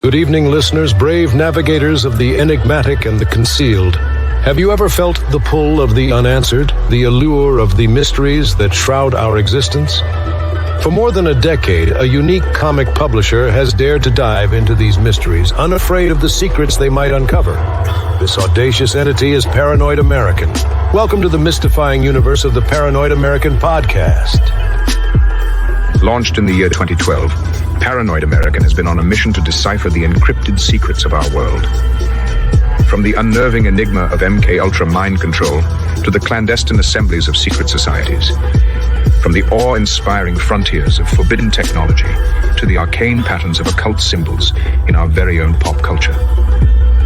Good evening, listeners, brave navigators of the enigmatic and the concealed. Have you ever felt the pull of the unanswered, the allure of the mysteries that shroud our existence? For more than a decade, a unique comic publisher has dared to dive into these mysteries, unafraid of the secrets they might uncover. This audacious entity is Paranoid American. Welcome to the mystifying universe of the Paranoid American podcast. Launched in the year 2012, Paranoid American has been on a mission to decipher the encrypted secrets of our world. From the unnerving enigma of MK Ultra mind control to the clandestine assemblies of secret societies. From the awe-inspiring frontiers of forbidden technology to the arcane patterns of occult symbols in our very own pop culture.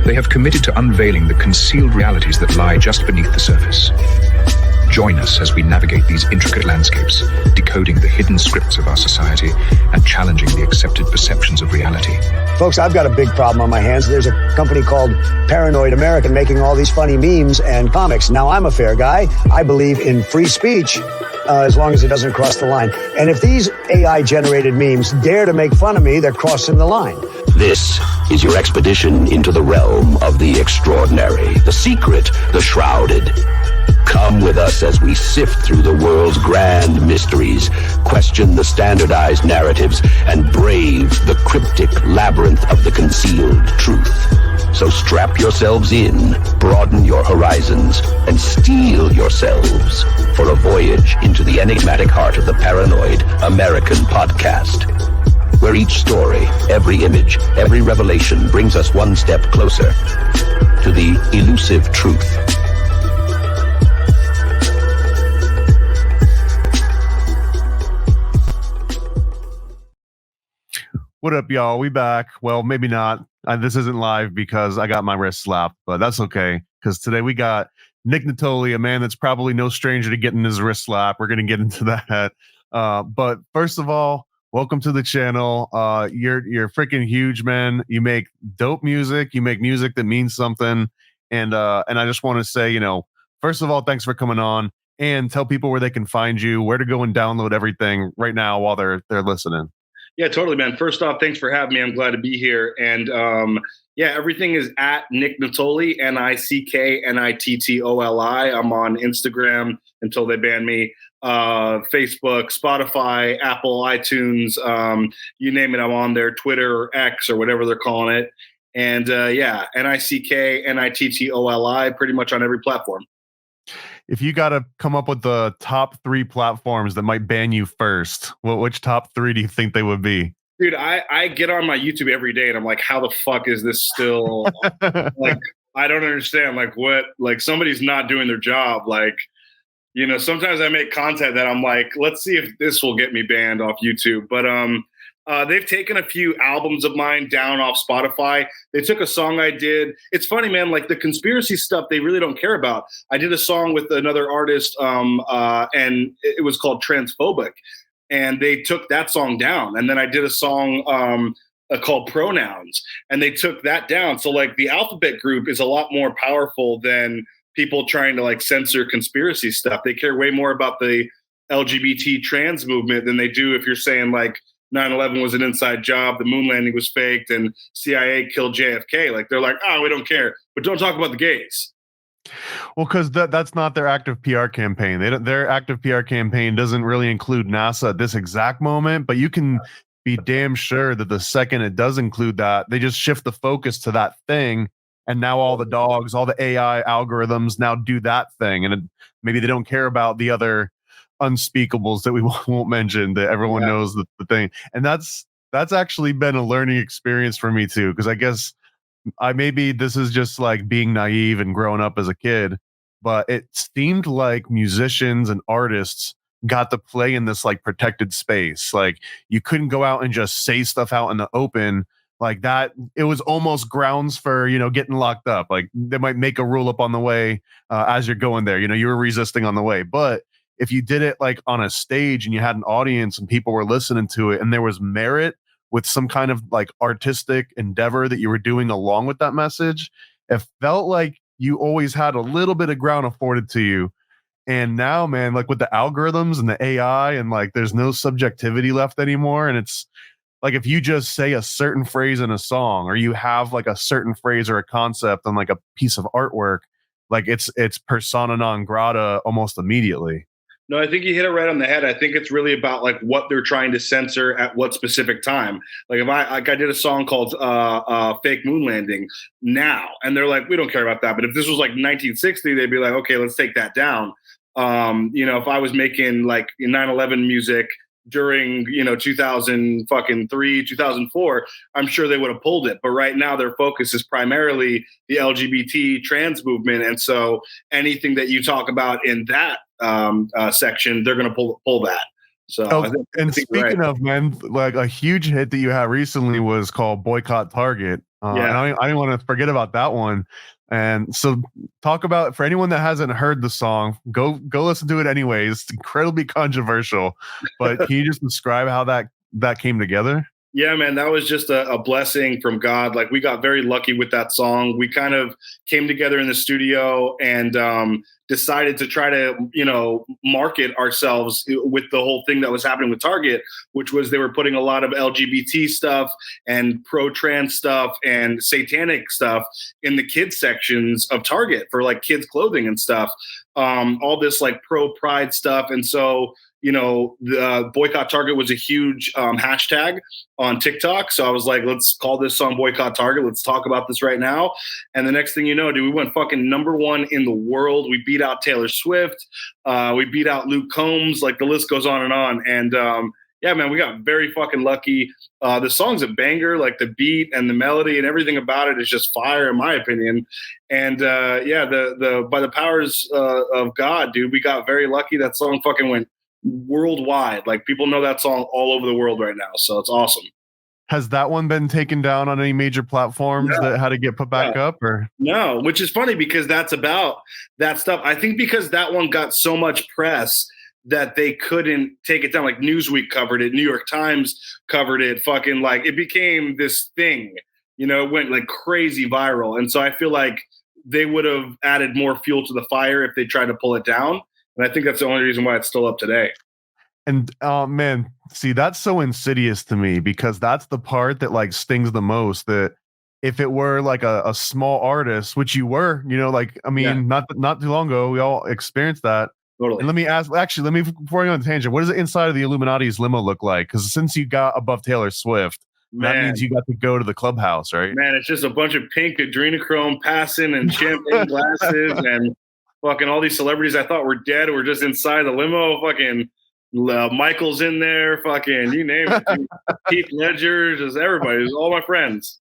They have committed to unveiling the concealed realities that lie just beneath the surface. Join us as we navigate these intricate landscapes, decoding the hidden scripts of our society and challenging the accepted perceptions of reality. Folks, I've got a big problem on my hands. There's a company called Paranoid American making all these funny memes and comics. Now, I'm a fair guy. I believe in free speech as long as it doesn't cross the line. And if these AI-generated memes dare to make fun of me, they're crossing the line. This is your expedition into the realm of the extraordinary, the secret, the shrouded. Come with us as we sift through the world's grand mysteries, question the standardized narratives, and brave the cryptic labyrinth of the concealed truth. So strap yourselves in, broaden your horizons, and steel yourselves for a voyage into the enigmatic heart of the Paranoid American podcast, where each story, every image, every revelation brings us one step closer to the elusive truth. What up, y'all? We back. Well, maybe not. This isn't live because I got my wrist slapped, but that's okay. Because today we got Nick Nittoli, a man that's probably no stranger to getting his wrist slapped. We're going to get into that. But first of all, welcome to the channel. You're freaking huge, man. You make dope music. You make music that means something. And I just want to say, first of all, thanks for coming on, and tell people where they can find you, where to go and download everything right now while they're listening. Yeah, totally, man. First off, thanks for having me. I'm glad to be here. And everything is at Nick Nittoli, NickNittoli. I'm on Instagram until they ban me. Facebook, Spotify, Apple, iTunes, you name it, I'm on there. Twitter or X or whatever they're calling it. And NickNittoli, pretty much on every platform. If you got to come up with the top 3 platforms that might ban you first, which top 3 do you think they would be? Dude, I get on my YouTube every day and I'm like, how the fuck is this still like, I don't understand. Like what, like somebody's not doing their job. Like, sometimes I make content that I'm like, let's see if this will get me banned off YouTube. But they've taken a few albums of mine down off Spotify. They took a song I did. It's funny, man, like the conspiracy stuff, they really don't care about. I did a song with another artist and it was called Transphobic. And they took that song down. And then I did a song called Pronouns, and they took that down. So like the Alphabet Group is a lot more powerful than people trying to like censor conspiracy stuff. They care way more about the LGBT trans movement than they do if you're saying like 9/11 was an inside job, the moon landing was faked, and CIA killed JFK. Like they're like, we don't care, but don't talk about the gays. Well, because that's not their active PR campaign. Their active PR campaign doesn't really include NASA at this exact moment, but you can be damn sure that the second it does include that, they just shift the focus to that thing. And now all the dogs, all the AI algorithms now do that thing. And maybe they don't care about the other unspeakables that we won't mention, that everyone knows the thing. And that's actually been a learning experience for me too, because I guess maybe this is just like being naive and growing up as a kid, but it seemed like musicians and artists got to play in this like protected space. Like you couldn't go out and just say stuff out in the open like that. It was almost grounds for, getting locked up. Like they might make a rule up on the way as you're going there, you were resisting on the way. But if you did it like on a stage and you had an audience and people were listening to it and there was merit with some kind of like artistic endeavor that you were doing along with that message, it felt like you always had a little bit of ground afforded to you. And now, man, like with the algorithms and the AI and like there's no subjectivity left anymore. And it's like if you just say a certain phrase in a song, or you have like a certain phrase or a concept on like a piece of artwork, like it's persona non grata almost immediately. No, I think you hit it right on the head. I think it's really about like what they're trying to censor at what specific time. Like if I did a song called "Fake Moon Landing" now, and they're like, we don't care about that. But if this was like 1960, they'd be like, okay, let's take that down. If I was making like 9/11 music during 2003, 2004, I'm sure they would have pulled it. But right now, their focus is primarily the LGBT trans movement, and so anything that you talk about in that section, they're going to pull that. So, speaking of, man, like a huge hit that you had recently was called "Boycott Target." And I didn't want to forget about that one. And so, talk about, for anyone that hasn't heard the song, go listen to it anyways. It's incredibly controversial, but can you just describe how that came together? Yeah, man, that was just a blessing from God. Like, we got very lucky with that song. We kind of came together in the studio and decided to try to, market ourselves with the whole thing that was happening with Target, which was they were putting a lot of LGBT stuff and pro-trans stuff and satanic stuff in the kids sections of Target for like kids clothing and stuff. All this like pro-pride stuff. And so, the Boycott Target was a huge hashtag on TikTok. So I was like, let's call this song Boycott Target. Let's talk about this right now. And the next thing you know, dude, we went fucking #1 in the world. We beat out Taylor Swift. We beat out Luke Combs. Like, the list goes on and on. And yeah, man, we got very fucking lucky. The song's a banger. Like, the beat and the melody and everything about it is just fire, in my opinion. And the by the powers of God, dude, we got very lucky. That song fucking went worldwide. Like, people know that song all over the world right now, so it's awesome. Has that one been taken down on any major platforms that had to get put back up? Or no, which is funny because that's about that stuff. I think because that one got so much press that they couldn't take it down. Like, Newsweek covered it, New York Times covered it, fucking like it became this thing, it went like crazy viral. And so I feel like they would have added more fuel to the fire if they tried to pull it down. And I think that's the only reason why it's still up today. And man, see, that's so insidious to me, because that's the part that like stings the most. That if it were like a small artist, which you were, not too long ago, we all experienced that. Totally. And let me ask, actually, before I go on the tangent, what does the inside of the Illuminati's limo look like? Because since you got above Taylor Swift, that means you got to go to the clubhouse, right? Man, it's just a bunch of pink adrenochrome passing and champagne glasses and fucking all these celebrities I thought were dead were just inside the limo. Fucking Michael's in there. Fucking you name it. Heath Ledger, just everybody. Just all my friends.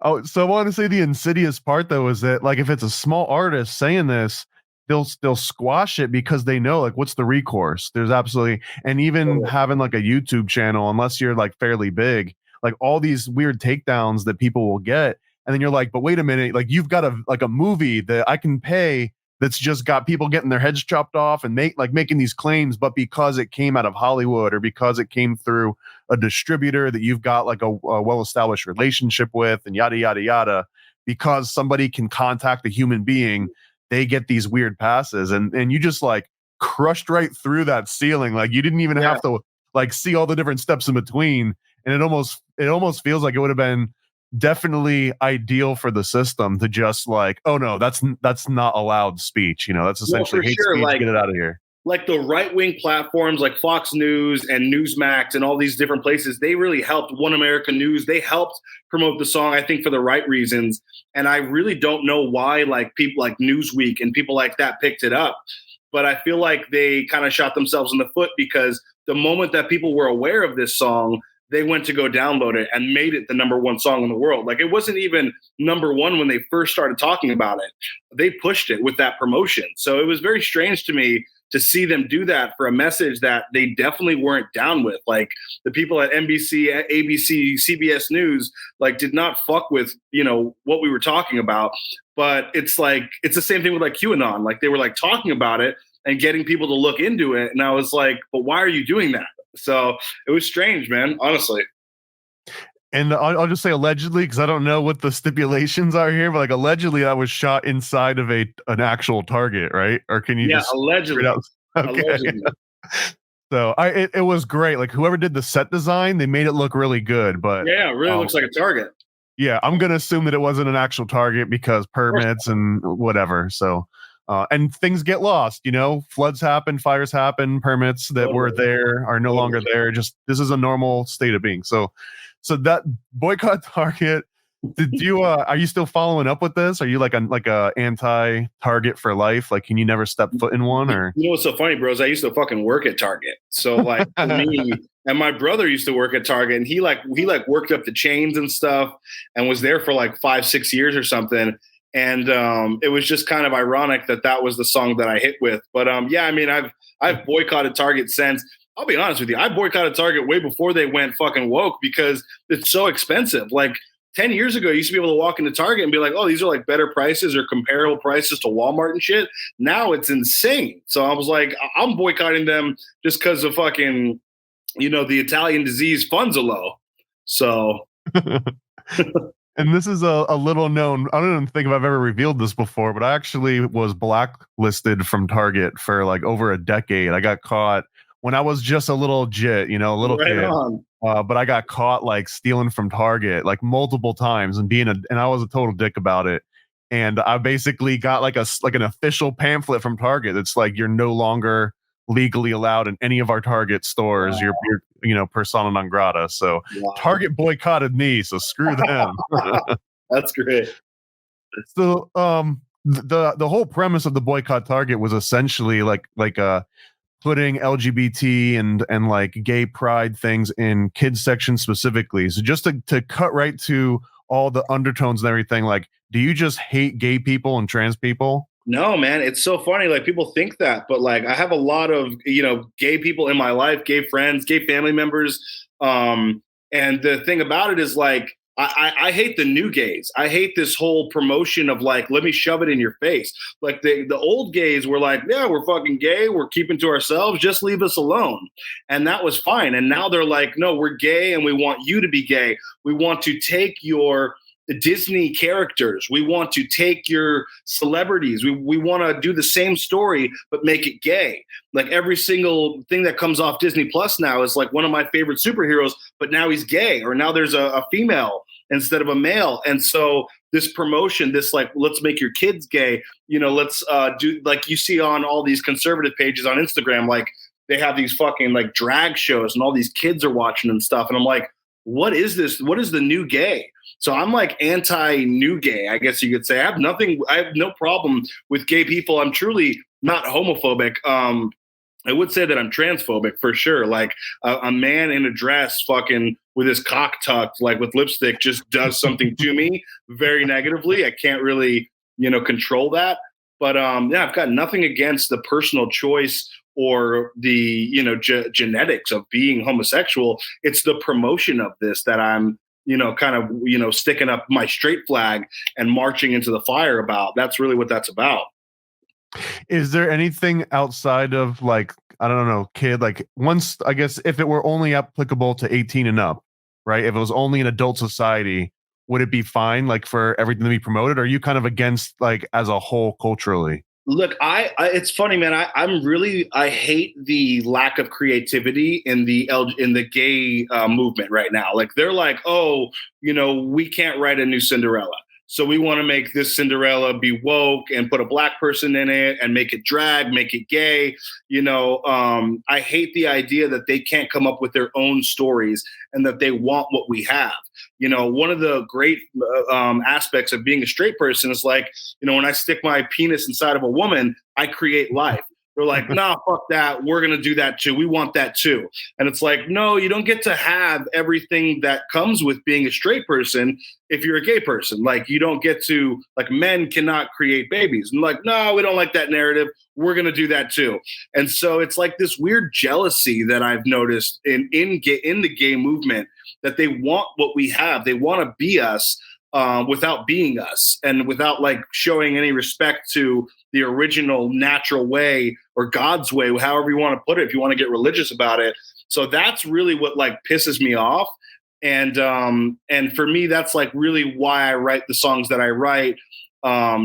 Oh, so I want to say the insidious part though is that, like, if it's a small artist saying this, they'll squash it because they know, like, what's the recourse? There's absolutely, and even having like a YouTube channel, unless you're like fairly big, like all these weird takedowns that people will get, and then you're like, but wait a minute, like you've got a movie that I can pay that's just got people getting their heads chopped off and making these claims, but because it came out of Hollywood or because it came through a distributor that you've got like a well-established relationship with and yada, yada, yada, because somebody can contact a human being, they get these weird passes and you just like crushed right through that ceiling. Like you didn't even have to like see all the different steps in between. And it almost feels like it would have been definitely ideal for the system to just like, oh no, that's not allowed speech. That's essentially hate speech. Like, get it out of here. Like the right-wing platforms like Fox News and Newsmax and all these different places, they really helped. One American News, they helped promote the song, I think, for the right reasons. And I really don't know why like people like Newsweek and people like that picked it up. But I feel like they kind of shot themselves in the foot because the moment that people were aware of this song, they went to go download it and made it the #1 song in the world. Like, it wasn't even #1 when they first started talking about it. They pushed it with that promotion. So it was very strange to me to see them do that for a message that they definitely weren't down with. Like, the people at NBC, ABC, CBS News, like, did not fuck with, what we were talking about. But it's like, it's the same thing with like QAnon. Like, they were like talking about it and getting people to look into it. And I was like, but why are you doing that? So it was strange, man, honestly. And I'll just say allegedly, because I don't know what the stipulations are here, but like allegedly that was shot inside of an actual Target, right? Or can you just allegedly. Okay. Allegedly. So it was great. Like whoever did the set design, they made it look really good. But Yeah, it really looks like a Target. yeah, I'm gonna assume that it wasn't an actual Target because permits and whatever. So and things get lost, floods happen, fires happen, permits that were there are no longer there. Just this is a normal state of being. So that Boycott Target. Did you are you still following up with this? Are you like a anti-Target for life? Like, can you never step foot in one? Or you know what's so funny, bros? I used to fucking work at Target. So like for me, and my brother used to work at Target, and he worked up the chains and stuff, and was there for like 5-6 years or something. And it was just kind of ironic that was the song that I hit with. But yeah, I mean, I've boycotted Target since. I'll be honest with you, I boycotted Target way before they went fucking woke because it's so expensive. Like 10 years ago, you used to be able to walk into Target and be like, oh, these are like better prices or comparable prices to Walmart and shit. Now it's insane. So I was like, I'm boycotting them just because of fucking, the Italian disease funds are low. So. And this is a little known, I don't even think if I've ever revealed this before, but I actually was blacklisted from Target for like over a decade. I got caught when I was just a little jit, a little kid. But I got caught like stealing from Target like multiple times and and I was a total dick about it. And I basically got like an official pamphlet from Target that's like, you're no longer legally allowed in any of our Target stores. Wow. You're persona non grata. So wow. Target boycotted me, so screw them. That's great. So the whole premise of the Boycott Target was essentially like putting LGBT and like gay pride things in kids section specifically. So just to cut right to all the undertones and everything, like, do you just hate gay people and trans people? No, man, it's so funny. Like people think that, but like I have a lot of, gay people in my life, gay friends, gay family members. And the thing about it is like, I hate the new gays. I hate this whole promotion of like, let me shove it in your face. Like the old gays were like, yeah, we're fucking gay. We're keeping to ourselves. Just leave us alone. And that was fine. And now they're like, no, we're gay and we want you to be gay. We want to take your Disney characters. We want to take your celebrities. We want to do the same story, but make it gay. Like every single thing that comes off Disney Plus now is like one of my favorite superheroes, but now he's gay, or now there's a female instead of a male. And so this promotion, this like, let's make your kids gay, let's do like you see on all these conservative pages on Instagram, like they have these fucking like drag shows and all these kids are watching and stuff. And I'm like, what is this? What is the new gay? So I'm like anti-new gay, I guess you could say. I have no problem with gay people. I'm truly not homophobic. I would say that I'm transphobic for sure. Like a man in a dress fucking with his cock tucked, like with lipstick, just does something to me very negatively. I can't really, control that. But yeah, I've got nothing against the personal choice or the, genetics of being homosexual. It's the promotion of this that I'm, kind of, sticking up my straight flag and marching into the fire about. That's really what that's about. Is there anything outside of like, I don't know, kid, like once, I guess if it were only applicable to 18 and up, right? If it was only an adult society, would it be fine? Like for everything to be promoted? Or are you kind of against like as a whole culturally? Look, it's funny, man. I hate the lack of creativity in the gay movement right now. Like they're like, oh, we can't write a new Cinderella. So we want to make this Cinderella be woke and put a black person in it and make it drag, make it gay. I hate the idea that they can't come up with their own stories and that they want what we have. One of the great aspects of being a straight person is like, when I stick my penis inside of a woman, I create life. They're like, nah, fuck that. We're going to do that too. We want that too. And it's like, no, you don't get to have everything that comes with being a straight person if you're a gay person. Like you don't get to, like men cannot create babies. And like, no, we don't like that narrative. We're going to do that too. And so it's like this weird jealousy that I've noticed in the gay movement, that they want what we have. They want to be us without being us and without like showing any respect to the original natural way or God's way, however you want to put it, if you want to get religious about it. So that's really what like pisses me off. And for me, that's like really why I write the songs that I write,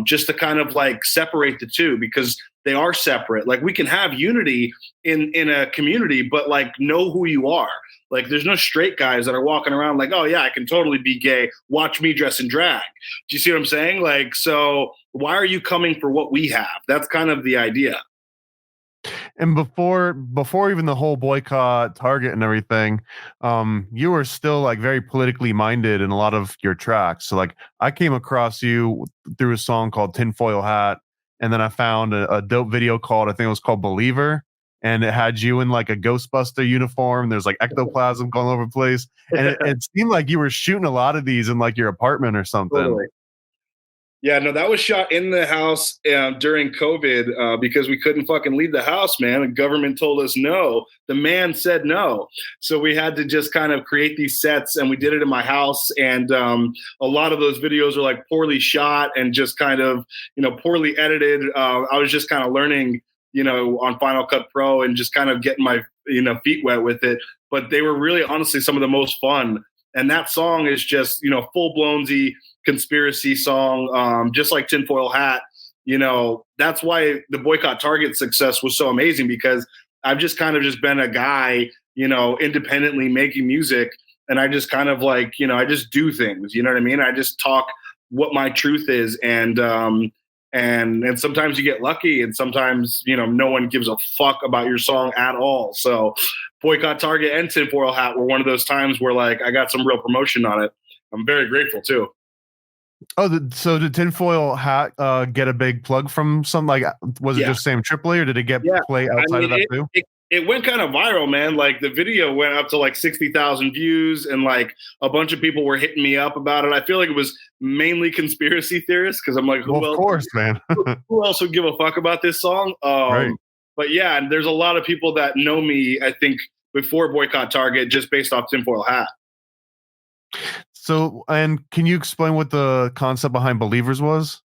just to kind of like separate the two, because they are separate. Like we can have unity in a community, but like know who you are. Like there's no straight guys that are walking around like, oh yeah, I can totally be gay. Watch me dress in drag. Do you see what I'm saying? Like, so why are you coming for what we have? That's kind of the idea. And before even the whole boycott Target and everything, you were still like very politically minded in a lot of your tracks. So like I came across you through a song called Tinfoil Hat, and then I found a dope video called, I think it was called Believer, and it had you in like a Ghostbuster uniform. There's like ectoplasm going all over the place, and it seemed like you were shooting a lot of these in like your apartment or something. Totally. Yeah, no, that was shot in the house during COVID because we couldn't fucking leave the house, man. The government told us no. The man said no. So we had to just kind of create these sets, and we did it in my house. And a lot of those videos are like poorly shot and just kind of, poorly edited. I was just kind of learning, on Final Cut Pro and just kind of getting my, feet wet with it. But they were really, honestly, some of the most fun. And that song is just, full-blown-y conspiracy song, just like Tinfoil Hat. That's why the Boycott Target success was so amazing, because I've just kind of just been a guy, independently making music. And I just kind of like, I just do things, you know what I mean? I just talk what my truth is. And sometimes you get lucky, and sometimes, no one gives a fuck about your song at all. So Boycott Target and Tinfoil Hat were one of those times where like I got some real promotion on it. I'm very grateful too. Oh, so did Tinfoil Hat get a big plug from some, like, was it just Sam Tripoli, or did it get play outside of that too? It went kind of viral, man. Like the video went up to like 60,000 views, and like a bunch of people were hitting me up about it. I feel like it was mainly conspiracy theorists, because I'm like, who else? Of course, man. Who else would give a fuck about this song? Right. But yeah, and there's a lot of people that know me, I think, before Boycott Target, just based off Tinfoil Hat. So, and can you explain what the concept behind Believers was?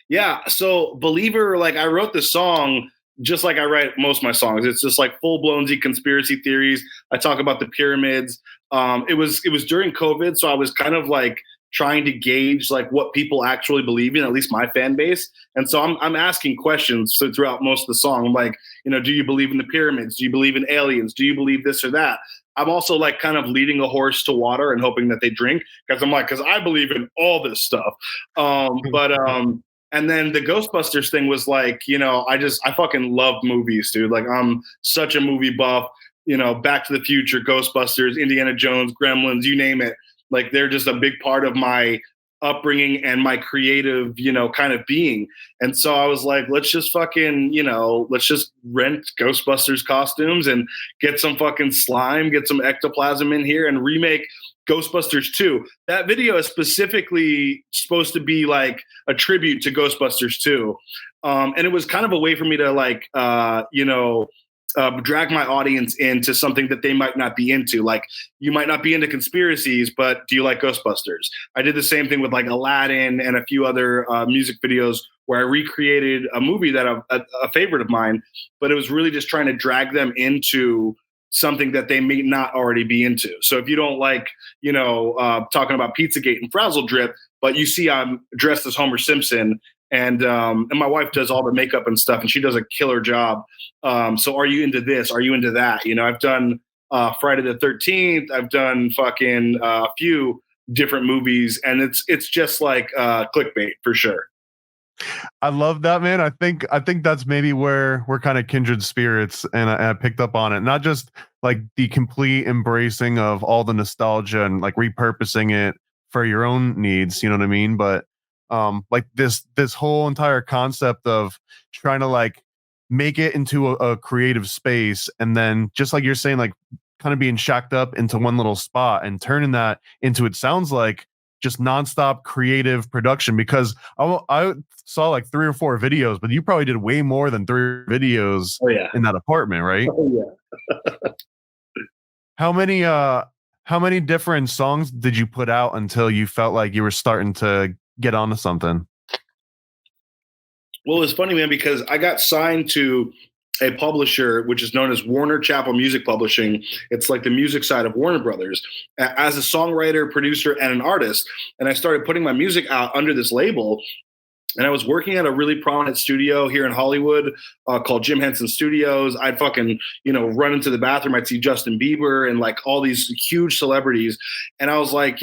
Yeah. So Believer, like I wrote the song just like I write most of my songs. It's just like full-blown conspiracy theories. I talk about the pyramids. It was during COVID, so I was kind of like trying to gauge like what people actually believe in, at least my fan base. And so I'm asking questions throughout most of the song. I'm like, do you believe in the pyramids? Do you believe in aliens? Do you believe this or that? I'm also like kind of leading a horse to water and hoping that they drink, because I believe in all this stuff. And then the Ghostbusters thing was like, I fucking love movies, dude. Like I'm such a movie buff, Back to the Future, Ghostbusters, Indiana Jones, Gremlins, you name it. Like they're just a big part of my upbringing and my creative, kind of being. And so I was like, let's just fucking, let's just rent Ghostbusters costumes and get some fucking slime, get some ectoplasm in here and remake Ghostbusters 2. That video is specifically supposed to be like a tribute to Ghostbusters 2. And it was kind of a way for me to like, drag my audience into something that they might not be into. Like you might not be into conspiracies, but do you like Ghostbusters? I did the same thing with like Aladdin and a few other music videos where I recreated a movie that a favorite of mine, but it was really just trying to drag them into something that they may not already be into. So if you don't like, talking about Pizzagate and Frazzle Drip, but you see I'm dressed as Homer Simpson, and my wife does all the makeup and stuff, and she does a killer job. So are you into this? Are you into that? I've done Friday the 13th. I've done fucking a few different movies, and it's just like clickbait for sure. I love that, man. I think that's maybe where we're kind of kindred spirits, and I picked up on it. Not just like the complete embracing of all the nostalgia and like repurposing it for your own needs, you know what I mean? But like this whole entire concept of trying to like make it into a creative space, and then just like you're saying, like kind of being shacked up into one little spot and turning that into, it sounds like, just nonstop creative production. Because I saw like 3 or 4 videos, but you probably did way more than 3 videos in that apartment, right? Oh yeah. How many different songs did you put out until you felt like you were starting to get onto something? Well, it's funny, man, because I got signed to a publisher, which is known as Warner Chappell Music Publishing. It's like the music side of Warner Brothers, as a songwriter, producer, and an artist. And I started putting my music out under this label. And I was working at a really prominent studio here in Hollywood called Jim Henson Studios. I'd fucking, run into the bathroom. I'd see Justin Bieber and like all these huge celebrities. And I was like,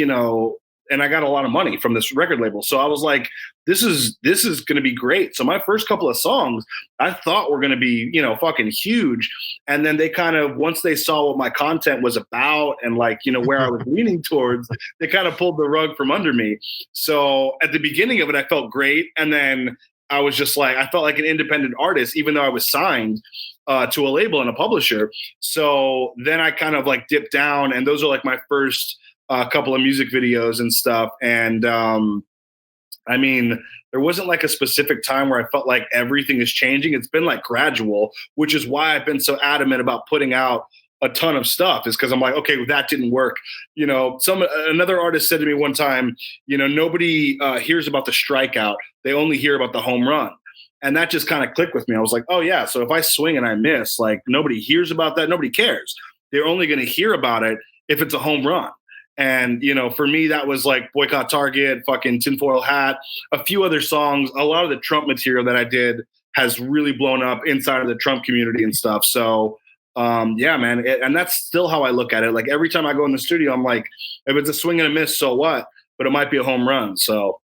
and I got a lot of money from this record label. So I was like, this is going to be great. So my first couple of songs I thought were going to be, fucking huge. And then they kind of, once they saw what my content was about and like, where I was leaning towards, they kind of pulled the rug from under me. So at the beginning of it, I felt great. And then I was just like, I felt like an independent artist, even though I was signed to a label and a publisher. So then I kind of like dipped down, and those are like my first couple of music videos and stuff. And I mean, there wasn't like a specific time where I felt like everything is changing. It's been like gradual, which is why I've been so adamant about putting out a ton of stuff, is because I'm like, okay, well, that didn't work. Another artist said to me one time, nobody hears about the strikeout. They only hear about the home run. And that just kind of clicked with me. I was like, oh yeah. So if I swing and I miss, like nobody hears about that. Nobody cares. They're only going to hear about it if it's a home run. And, for me, that was like Boycott Target, fucking Tinfoil Hat, a few other songs. A lot of the Trump material that I did has really blown up inside of the Trump community and stuff. So, yeah, man. And that's still how I look at it. Like every time I go in the studio, I'm like, if it's a swing and a miss, so what? But it might be a home run. So.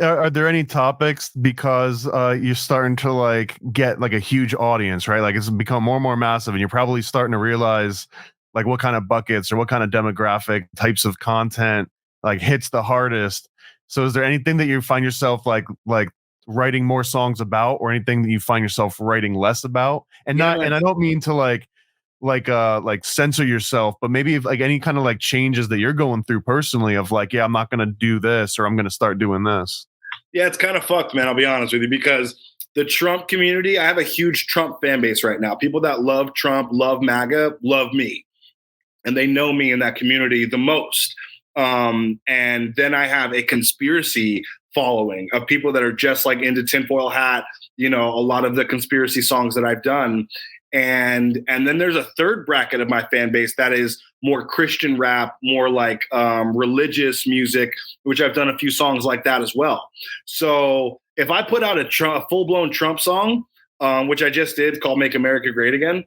Are there any topics, because you're starting to like get like a huge audience, right? Like it's become more and more massive, and you're probably starting to realize like what kind of buckets or what kind of demographic types of content like hits the hardest. So is there anything that you find yourself like writing more songs about, or anything that you find yourself writing less about? And and I don't mean to like censor yourself, but maybe if, like any kind of like changes that you're going through personally of like, yeah, I'm not going to do this, or I'm going to start doing this. Yeah, it's kind of fucked, man. I'll be honest with you, because the Trump community, I have a huge Trump fan base right now. People that love Trump, love MAGA, love me. And they know me in that community the most. And then I have a conspiracy following of people that are just like into Tinfoil Hat, a lot of the conspiracy songs that I've done. And then there's a third bracket of my fan base that is more Christian rap, more like religious music, which I've done a few songs like that as well. So if I put out a full-blown Trump song, which I just did, called Make America Great Again,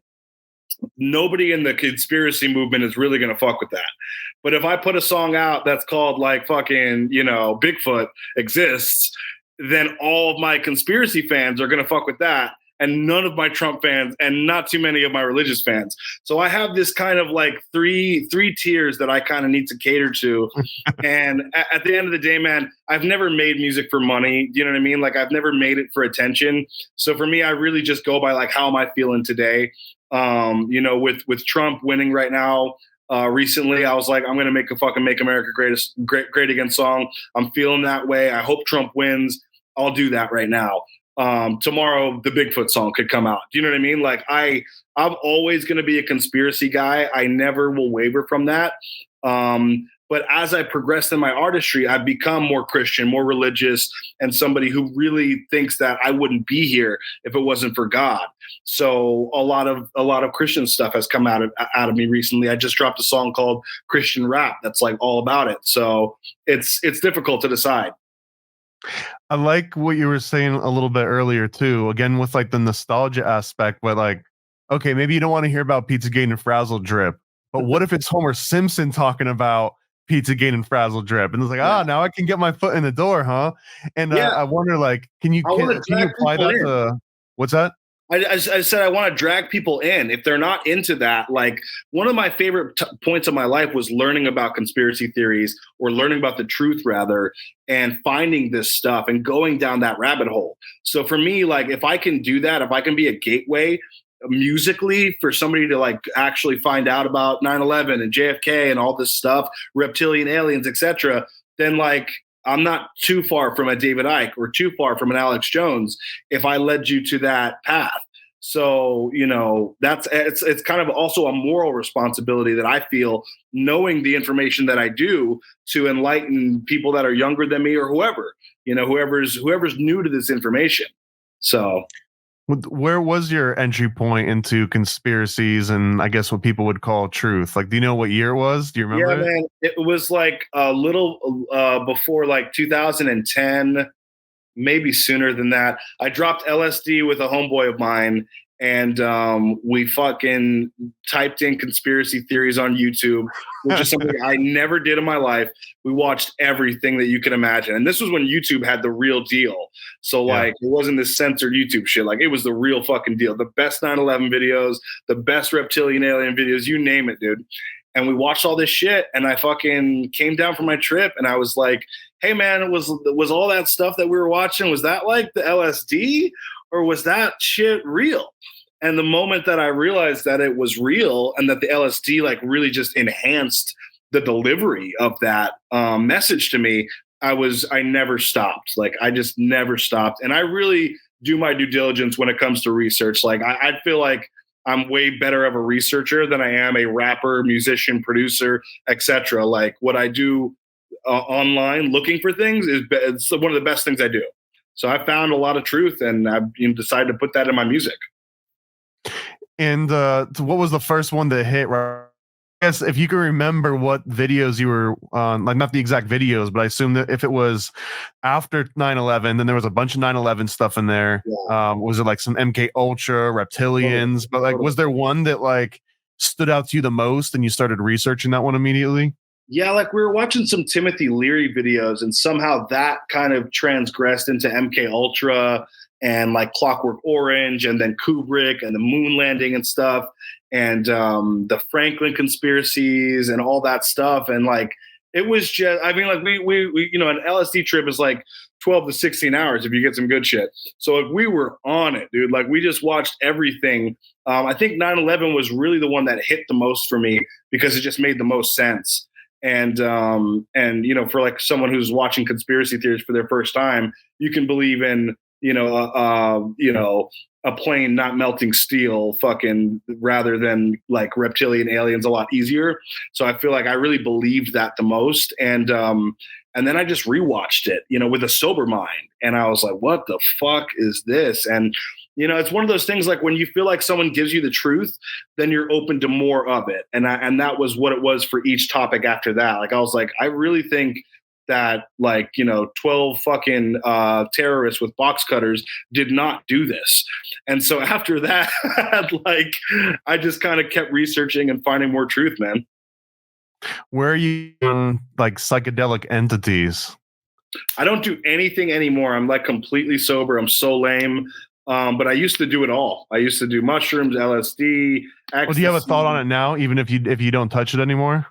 nobody in the conspiracy movement is really going to fuck with that. But if I put a song out that's called like fucking, Bigfoot exists, then all of my conspiracy fans are going to fuck with that. And none of my Trump fans, and not too many of my religious fans. So I have this kind of like three tiers that I kind of need to cater to. And at the end of the day, man, I've never made music for money. You know what I mean? Like I've never made it for attention. So for me, I really just go by like, how am I feeling today? With Trump winning right now, recently, I was like, I'm going to make Make America Great Again song. I'm feeling that way. I hope Trump wins. I'll do that right now. Tomorrow the Bigfoot song could come out. Do you know what I mean? Like I'm always going to be a conspiracy guy. I never will waver from that. But as I progressed in my artistry, I've become more Christian, more religious, and somebody who really thinks that I wouldn't be here if it wasn't for God. So a lot of Christian stuff has come out of me recently. I just dropped a song called Christian Rap that's like all about it. So it's difficult to decide. I like what you were saying a little bit earlier too, again with like the nostalgia aspect, but like, okay, maybe you don't want to hear about Pizzagate and Frazzle Drip, but what if it's Homer Simpson talking about Pizzagate and Frazzle Drip? And it's like, now I can get my foot in the door, huh? And I wonder, like, can you apply that to, what's that? I said I want to drag people in. If they're not into that, like one of my favorite points of my life was learning about conspiracy theories, or learning about the truth rather, and finding this stuff and going down that rabbit hole. So for me, like if I can do that, if I can be a gateway musically for somebody to like actually find out about 9/11 and JFK and all this stuff, reptilian aliens, etc., then like I'm not too far from a David Icke or too far from an Alex Jones if I led you to that path. So, it's kind of also a moral responsibility that I feel, knowing the information that I do, to enlighten people that are younger than me, or whoever's new to this information. So where was your entry point into conspiracies and I guess what people would call truth? Like, do you know what year it was? Do you remember? Yeah, man, it was like a little before like 2010. maybe sooner than that. I dropped LSD with a homeboy of mine, and we fucking typed in conspiracy theories on YouTube, which is something I never did in my life. We watched everything that you can imagine. And this was when YouTube had the real deal. So like, it wasn't this censored YouTube shit. Like, it was the real fucking deal. The best 9/11 videos, the best reptilian alien videos, you name it, dude. And we watched all this shit, and I fucking came down from my trip, and I was like, hey man, was all that stuff that we were watching, was that like the LSD, or was that shit real? And the moment that I realized that it was real and that the LSD like really just enhanced the delivery of that message to me, I never stopped. Like, I just never stopped. And I really do my due diligence when it comes to research. Like, I feel like I'm way better of a researcher than I am a rapper, musician, producer, etc. Like, what I do online looking for things it's one of the best things I do. So I found a lot of truth, and I've decided to put that in my music. And what was the first one that hit? I guess if you can remember what videos you were on, like not the exact videos, but I assume that if it was after 9/11, then there was a bunch of 9/11 stuff in there. Yeah. Was it like some MK Ultra, reptilians? But like, was there one that like stood out to you the most, and you started researching that one immediately? Yeah, like we were watching some Timothy Leary videos, and somehow that kind of transgressed into MK Ultra and like Clockwork Orange, and then Kubrick and the moon landing and stuff, and the Franklin conspiracies and all that stuff. And like, it was just, I mean, like we an LSD trip is like 12 to 16 hours if you get some good shit. So like, we were on it, dude. Like, we just watched everything. I think 9/11 was really the one that hit the most for me, because it just made the most sense. And for like someone who's watching conspiracy theories for their first time, you can believe in a plane not melting steel fucking rather than like reptilian aliens a lot easier. So I feel like I really believed that the most. And then I just rewatched it, with a sober mind, and I was like, what the fuck is this? And it's one of those things, like when you feel like someone gives you the truth, then you're open to more of it. And that was what it was for each topic after that. Like, I was like, I really think that 12 fucking terrorists with box cutters did not do this. And so after that, like, I just kind of kept researching and finding more truth, man. Where are you in like psychedelic entities? I don't do anything anymore. I'm like completely sober. I'm so lame. But I used to do it all. I used to do mushrooms, LSD, ecstasy. Well, do you have a thought on it now, even if you don't touch it anymore?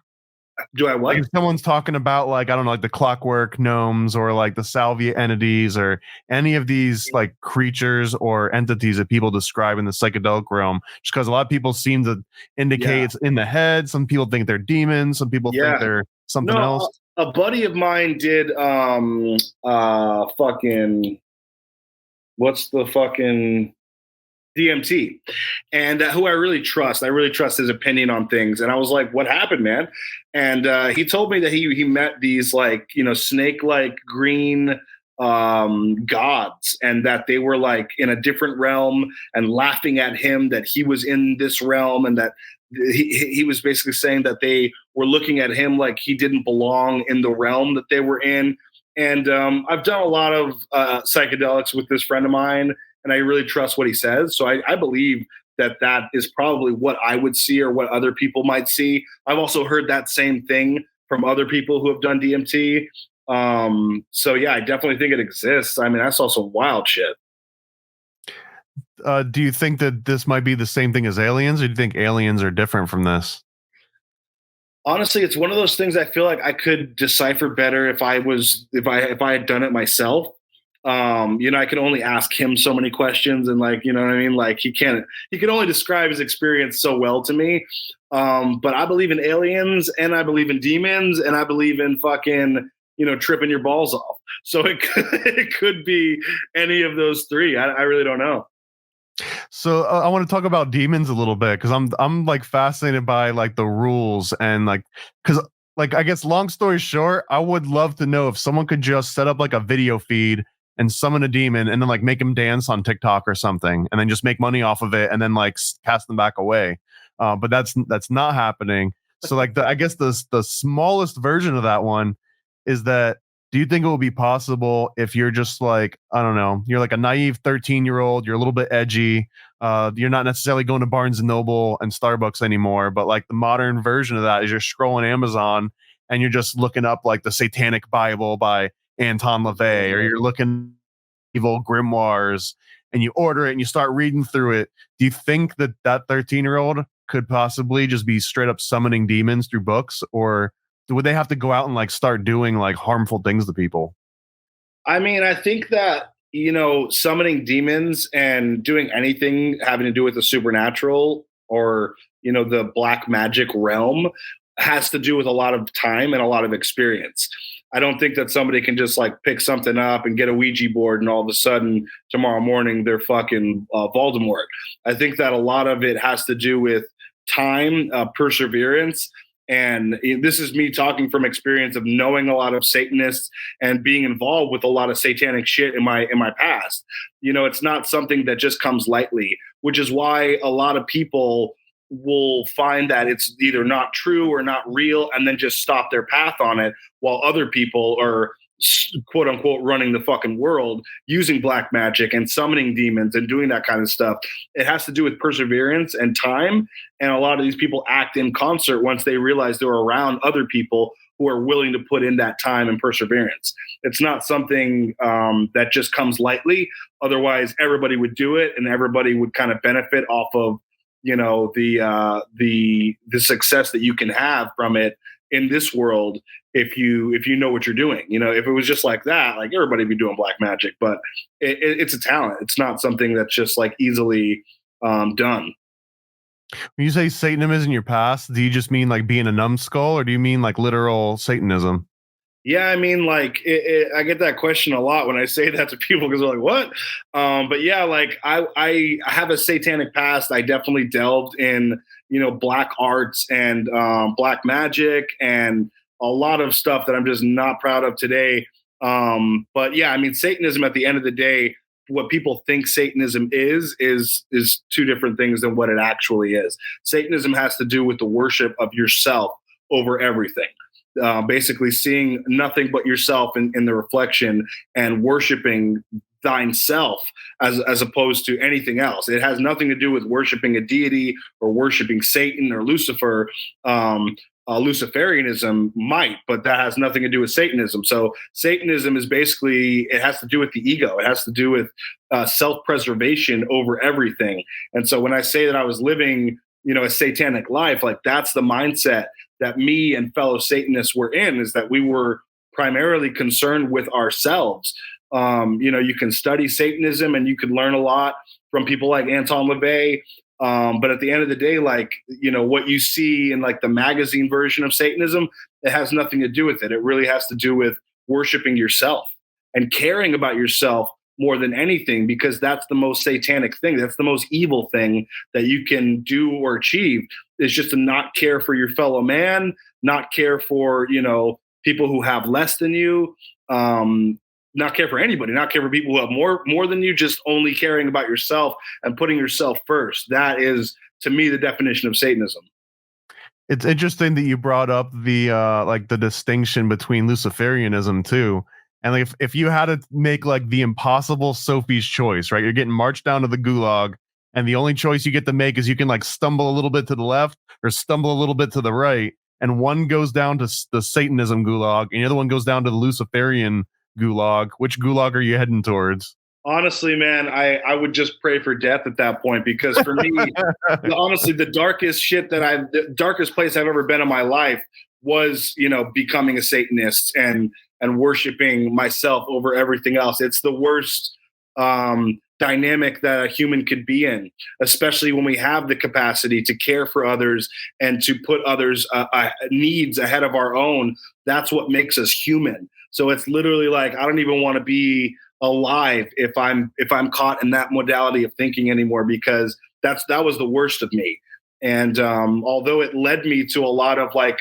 Do I what? Like if someone's talking about like, I don't know, like the clockwork gnomes or like the salvia entities or any of these like creatures or entities that people describe in the psychedelic realm, just because a lot of people seem to indicate it's in the head. Some people think they're demons. Some people think they're something else. A buddy of mine did fucking, what's the fucking DMT, and who I really trust his opinion on things. And I was like, what happened, man? And he told me that he met these like, snake-like green gods, and that they were like in a different realm and laughing at him that he was in this realm, and that he was basically saying that they were looking at him like he didn't belong in the realm that they were in. And I've done a lot of psychedelics with this friend of mine, and I really trust what he says. So I believe that is probably what I would see, or what other people might see. I've also heard that same thing from other people who have done DMT. So yeah, I definitely think it exists. I mean, I saw some wild shit. Do you think that this might be the same thing as aliens, or do you think aliens are different from this? Honestly, it's one of those things I feel like I could decipher better if I had done it myself. I can only ask him so many questions, and like, you know what I mean? Like he can only describe his experience so well to me. But I believe in aliens, and I believe in demons, and I believe in fucking, tripping your balls off. So it could be any of those three. I really don't know. So I want to talk about demons a little bit, because I'm like fascinated by like the rules, and like, because like, I guess long story short, I would love to know if someone could just set up like a video feed and summon a demon, and then like make them dance on TikTok or something, and then just make money off of it, and then like cast them back away. But that's not happening. So like I guess the smallest version of that one is that do you think it will be possible if you're just like, I don't know, you're like a naive 13-year-old, you're a little bit edgy, you're not necessarily going to Barnes and Noble and Starbucks anymore, but like the modern version of that is you're scrolling Amazon and you're just looking up like the Satanic Bible by Anton LaVey, or you're looking evil grimoires and you order it and you start reading through it. Do you think that 13-year-old could possibly just be straight up summoning demons through books, or would they have to go out and like start doing like harmful things to people? I mean, I think that, summoning demons and doing anything having to do with the supernatural or, the black magic realm has to do with a lot of time and a lot of experience. I don't think that somebody can just like pick something up and get a Ouija board and all of a sudden tomorrow morning they're fucking Voldemort. I think that a lot of it has to do with time, perseverance. And this is me talking from experience of knowing a lot of Satanists and being involved with a lot of satanic shit in my past. It's not something that just comes lightly, which is why a lot of people will find that it's either not true or not real and then just stop their path on it, while other people are quote unquote running the fucking world using black magic and summoning demons and doing that kind of stuff. It has to do with perseverance and time. And a lot of these people act in concert once they realize they're around other people who are willing to put in that time and perseverance. It's not something that just comes lightly. Otherwise, everybody would do it and everybody would kind of benefit off of, the success that you can have from it in this world if you know what you're doing. If it was just like that, like everybody would be doing black magic, but it's a talent. It's not something that's just like easily done. When you say Satanism is in your past, do you just mean like being a numbskull, or do you mean like literal Satanism? Yeah, I mean, like I get that question a lot when I say that to people because they're like, "What?" But yeah, like I have a satanic past. I definitely delved in, black arts and black magic and a lot of stuff that I'm just not proud of today. But yeah, I mean, Satanism at the end of the day, what people think Satanism is two different things than what it actually is. Satanism has to do with the worship of yourself over everything. Basically seeing nothing but yourself in the reflection and worshiping thine self as opposed to anything else. It has nothing to do with worshiping a deity or worshiping Satan or Lucifer. Luciferianism might, but that has nothing to do with Satanism. So Satanism is basically, it has to do with the ego. It has to do with self-preservation over everything. And so when I say that I was living, a satanic life, like that's the mindset that me and fellow Satanists were in, is that we were primarily concerned with ourselves. You can study Satanism and you can learn a lot from people like Anton LaVey. But at the end of the day, like, what you see in like the magazine version of Satanism, it has nothing to do with it. It really has to do with worshiping yourself and caring about yourself more than anything, because that's the most satanic thing. That's the most evil thing that you can do or achieve, is just to not care for your fellow man, not care for, people who have less than you, not care for anybody, not care for people who have more than you, just only caring about yourself and putting yourself first. That is, to me, the definition of Satanism. It's interesting that you brought up the like the distinction between Luciferianism too. And like if you had to make like the impossible Sophie's choice, right? You're getting marched down to the gulag, and the only choice you get to make is you can like stumble a little bit to the left or stumble a little bit to the right. And one goes down to the Satanism gulag, and the other one goes down to the Luciferian gulag. Which gulag are you heading towards? Honestly, man, I would just pray for death at that point, because for me, honestly, the darkest place I've ever been in my life was, becoming a Satanist and worshiping myself over everything else. It's the worst dynamic that a human could be in, especially when we have the capacity to care for others and to put others' needs ahead of our own. That's what makes us human. So it's literally like, I don't even want to be alive if I'm caught in that modality of thinking anymore, because that was the worst of me. And although it led me to a lot of like,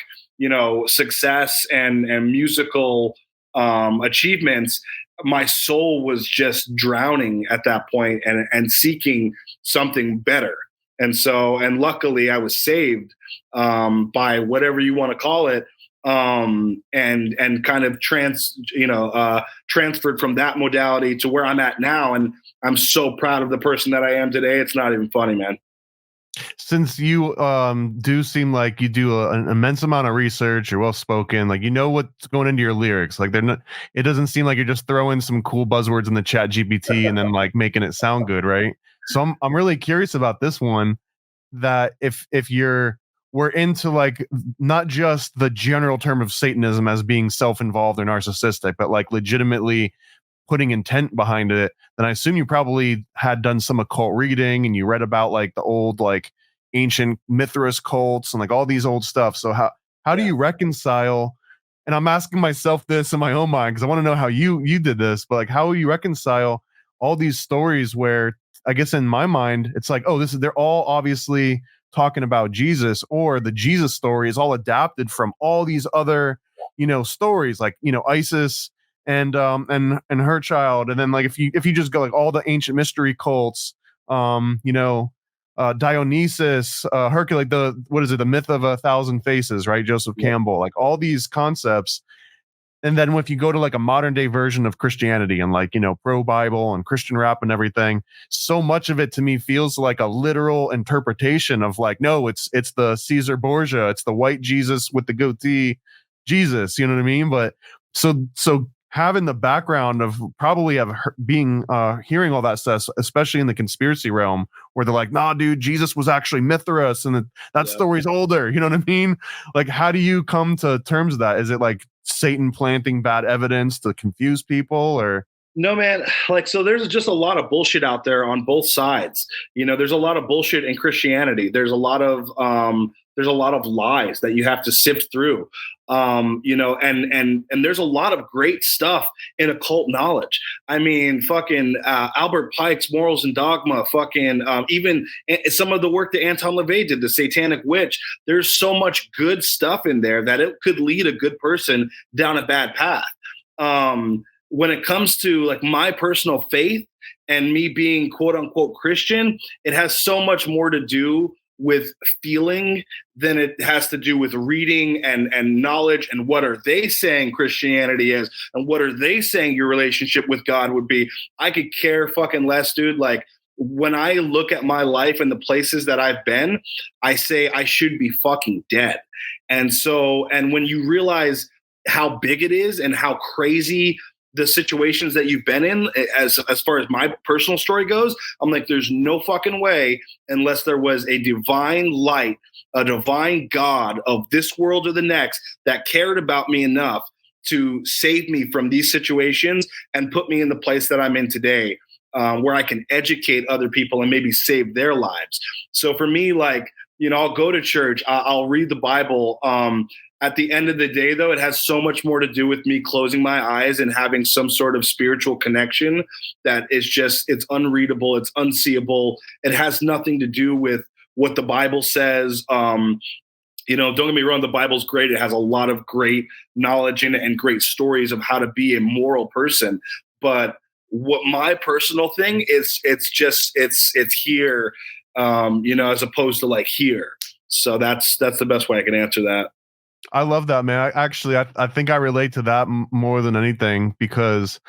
success and musical achievements, my soul was just drowning at that point and seeking something better. And luckily I was saved by whatever you want to call it, and kind of transferred from that modality to where I'm at now. And I'm so proud of the person that I am today. It's not even funny, man. Since you do seem like you do an immense amount of research, you're well spoken, like you know what's going into your lyrics. Like they're not. It doesn't seem like you're just throwing some cool buzzwords in the chat GPT and then like making it sound good, right? So I'm really curious about this one. That if we're into like not just the general term of Satanism as being self-involved or narcissistic, but like legitimately putting intent behind it, then I assume you probably had done some occult reading and you read about like the old like ancient Mithras cults and like all these old stuff. So how do you reconcile? And I'm asking myself this in my own mind because I want to know how you did this, but like how will you reconcile all these stories where I guess in my mind it's like, oh, they're all obviously talking about Jesus, or the Jesus story is all adapted from all these other, stories like, Isis and her child. And then like if you just go like all the ancient mystery cults, Dionysus, Hercules, the myth of 1,000 faces, right? Joseph Campbell, like all these concepts. And then if you go to like a modern day version of Christianity and like, pro Bible and Christian rap and everything, so much of it to me feels like a literal interpretation of like, no, it's the Caesar Borgia, it's the white Jesus with the goatee Jesus, you know what I mean? But so having the background of probably hearing all that stuff, especially in the conspiracy realm, where they're like, nah, dude, Jesus was actually Mithras and that story's older. You know what I mean? Like, how do you come to terms with that? Is it like Satan planting bad evidence to confuse people, or? No, man. Like, so there's just a lot of bullshit out there on both sides. There's a lot of bullshit in Christianity. There's a lot of lies that you have to sift through. And there's a lot of great stuff in occult knowledge. I mean, fucking Albert Pike's Morals and Dogma, fucking even some of the work that Anton LaVey did, The Satanic Witch. There's so much good stuff in there that it could lead a good person down a bad path. When it comes to like my personal faith and me being quote unquote Christian, it has so much more to do with feeling than it has to do with reading and knowledge and what are they saying Christianity is and what are they saying your relationship with God would be. I could care fucking less, dude. Like when I look at my life and the places that I've been, I say I should be fucking dead. And when you realize how big it is and how crazy the situations that you've been in, as far as my personal story goes, I'm like, there's no fucking way unless there was a divine light, a divine God of this world or the next that cared about me enough to save me from these situations and put me in the place that I'm in today, where I can educate other people and maybe save their lives. So for me, like, I'll go to church, I'll read the Bible. At the end of the day, though, it has so much more to do with me closing my eyes and having some sort of spiritual connection that is just, it's unreadable, it's unseeable. It has nothing to do with what the Bible says. Don't get me wrong, the Bible's great. It has a lot of great knowledge in it and great stories of how to be a moral person. But what my personal thing is, it's here, as opposed to like here. So that's the best way I can answer that. I love that, man. I think I relate to that more than anything because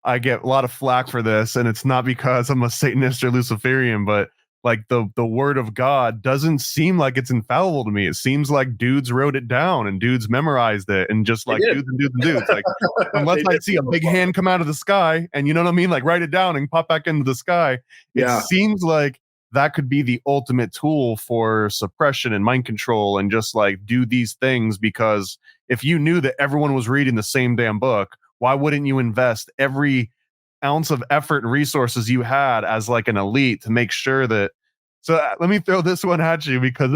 I get a lot of flack for this, and it's not because I'm a Satanist or Luciferian, but like the word of God doesn't seem like it's infallible to me. It seems like dudes wrote it down and dudes memorized it, and just like dudes and dudes and dudes. Like unless I see a big hand come out of the sky and you know what I mean, like write it down and pop back into the sky. It seems like that could be the ultimate tool for suppression and mind control and just like do these things, because if you knew that everyone was reading the same damn book, why wouldn't you invest every ounce of effort and resources you had as like an elite to make sure that. So let me throw this one at you, because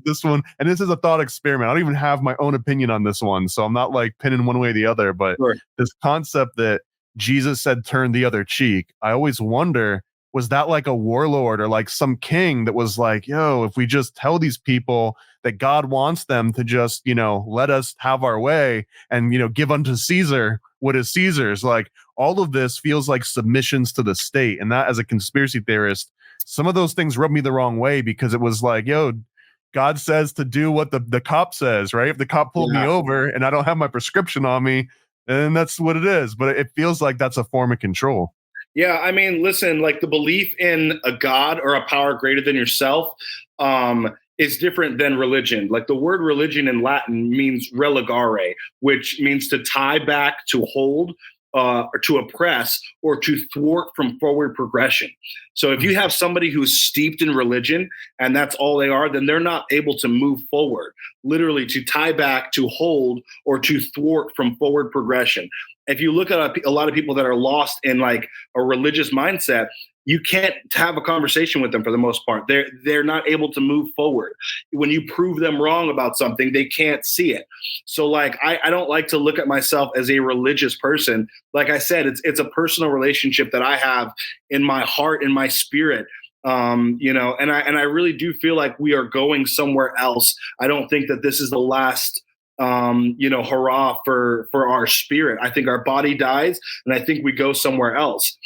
this one, and this is a thought experiment. I don't even have my own opinion on this one, so I'm not like pinning one way or the other, but this concept that Jesus said turn the other cheek, I always wonder, was that like a warlord or like some king that was like, yo, if we just tell these people that God wants them to just, let us have our way and, give unto Caesar what is Caesar's. Like all of this feels like submissions to the state. And that, as a conspiracy theorist, some of those things rubbed me the wrong way, because it was like, yo, God says to do what the cop says, right? If the cop pulled me over and I don't have my prescription on me, then that's what it is. But it feels like that's a form of control. Yeah, I mean, listen, like the belief in a God or a power greater than yourself is different than religion. Like the word religion in Latin means relegare, which means to tie back, to hold, or to oppress, or to thwart from forward progression. So if you have somebody who's steeped in religion and that's all they are, then they're not able to move forward, literally to tie back, to hold, or to thwart from forward progression. If you look at a lot of people that are lost in like a religious mindset, you can't have a conversation with them for the most part. They're not able to move forward. When you prove them wrong about something, they can't see it. So like I don't like to look at myself as a religious person. Like I said, it's a personal relationship that I have in my heart, in my spirit. You know, and I really do feel like we are going somewhere else. I don't think that this is the last you know, hurrah for our spirit. I think our body dies and I think we go somewhere else.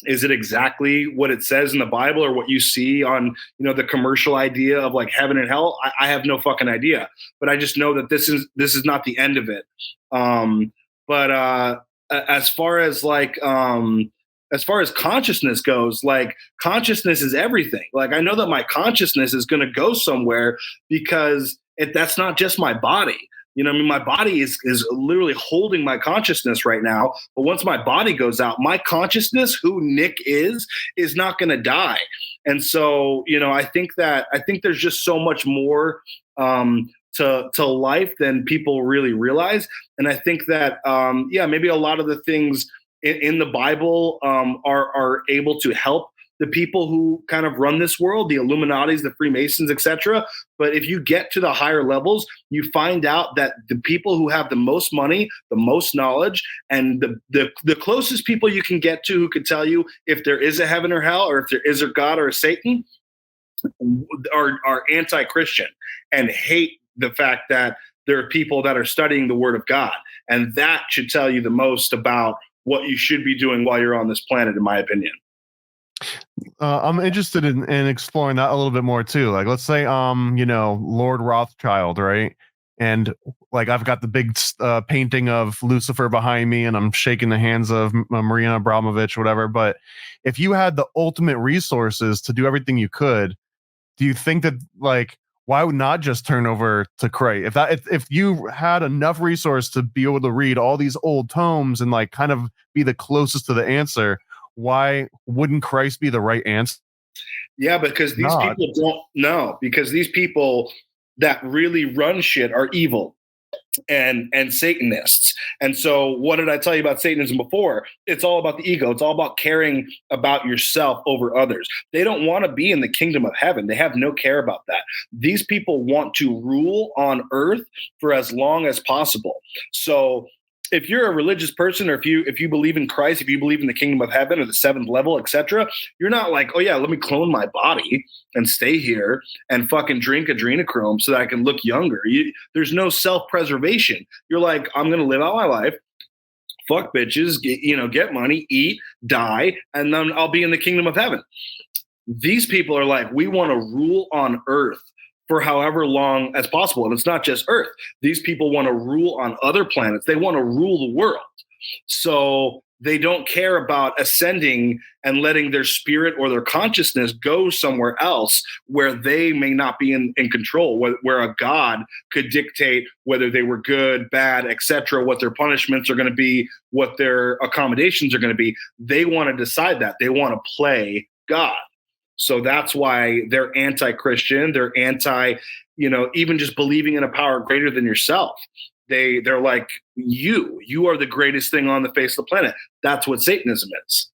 Is it exactly what it says in the Bible or what you see on, you know, the commercial idea of like heaven and hell? I have no fucking idea, but I just know that this is not the end of it. But as far as like, as far as consciousness goes, like consciousness is everything. Like I know that my consciousness is going to go somewhere because that's not just my body. You know, I mean, my body is literally holding my consciousness right now. But once my body goes out, my consciousness, who Nick is not going to die. And so, you know, I think there's just so much more to life than people really realize. And I think that, maybe a lot of the things in the Bible are able to help the people who kind of run this world, the Illuminatis, the Freemasons, etc. But if you get to the higher levels, you find out that the people who have the most money, the most knowledge, and the closest people you can get to who could tell you if there is a heaven or hell, or if there is a God or a Satan, are anti-Christian and hate the fact that there are people that are studying the Word of God. And that should tell you the most about what you should be doing while you're on this planet, in my opinion. I'm interested in exploring that a little bit more too. Like, let's say, you know, Lord Rothschild, right? And like, I've got the big painting of Lucifer behind me, and I'm shaking the hands of Marina Abramovich, whatever. But if you had the ultimate resources to do everything you could, do you think that like, why would not just turn over to Christ? If you had enough resource to be able to read all these old tomes and like kind of be the closest to the answer, why wouldn't Christ be the right answer? Yeah, because these people don't know, because these people that really run shit are evil and Satanists. And so what did I tell you about Satanism before? It's all about the ego. It's all about caring about yourself over others. They don't want to be in the kingdom of heaven. They have no care about that. These people want to rule on earth for as long as possible. So if you're a religious person, or if you believe in Christ, if you believe in the kingdom of heaven or the seventh level, etc., you're not like, oh yeah, let me clone my body and stay here and fucking drink adrenochrome so that I can look younger. There's no self-preservation. You're like, I'm gonna live out my life, fuck bitches, get money, eat, die, and then I'll be in the kingdom of heaven. These people are like, we want to rule on earth for however long as possible. And it's not just Earth. These people want to rule on other planets. They want to rule the world. So they don't care about ascending and letting their spirit or their consciousness go somewhere else where they may not be in control, where a God could dictate whether they were good, bad, etc., what their punishments are going to be, what their accommodations are going to be. They want to decide that. They want to play God. So that's why they're anti-Christian. They're anti, even just believing in a power greater than yourself. They're like, you are the greatest thing on the face of the planet. That's what Satanism is.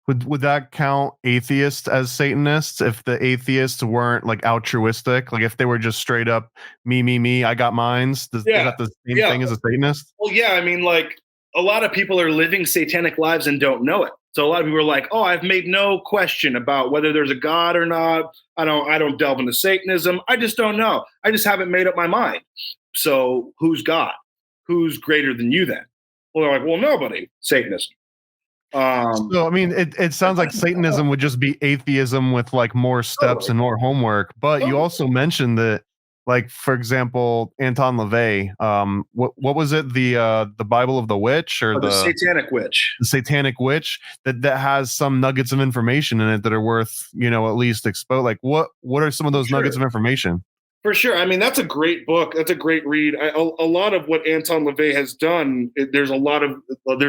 Would that count atheists as Satanists if the atheists weren't like altruistic? Like if they were just straight up me, I got mines. Is that the same thing as a Satanist? Well, yeah. I mean, like a lot of people are living satanic lives and don't know it. So a lot of people are like, oh, I've made no question about whether there's a God or not. I don't delve into Satanism. I just don't know. I just haven't made up my mind. So who's God? Who's greater than you then? Well, they're like, well, nobody. Satanism. So I mean, it sounds like Satanism would just be atheism with like more steps and more homework. But you also mentioned that, like, for example, Anton LaVey, what was it, the Bible of the Witch, or the Satanic Witch, the Satanic Witch, that has some nuggets of information in it that are worth, at least expose. Like, what are some of those nuggets of information? For sure. I mean, that's a great book. That's a great read. A lot of what Anton LaVey has done, there's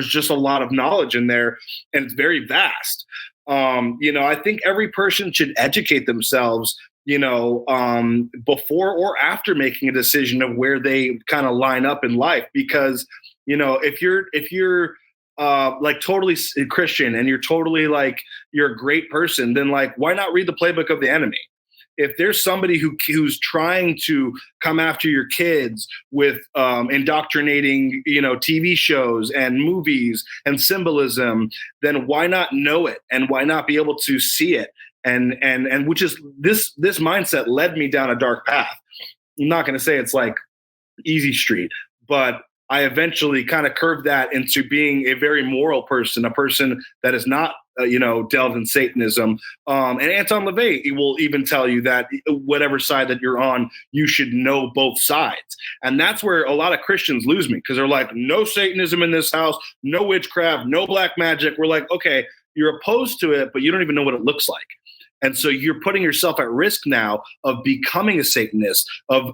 just a lot of knowledge in there, and it's very vast. I think every person should educate themselves, before or after making a decision of where they kind of line up in life. Because, if you're like totally Christian and you're totally like, you're a great person, then like, why not read the playbook of the enemy? If there's somebody who's trying to come after your kids with indoctrinating, TV shows and movies and symbolism, then why not know it, and why not be able to see it? And which is this mindset led me down a dark path. I'm not going to say it's like easy street, but I eventually kind of curved that into being a very moral person, a person that is not, delved in Satanism. And Anton LaVey will even tell you that whatever side that you're on, you should know both sides. And that's where a lot of Christians lose me, because they're like, no Satanism in this house, no witchcraft, no black magic. We're like, okay, you're opposed to it, but you don't even know what it looks like. And so you're putting yourself at risk now of becoming a Satanist, of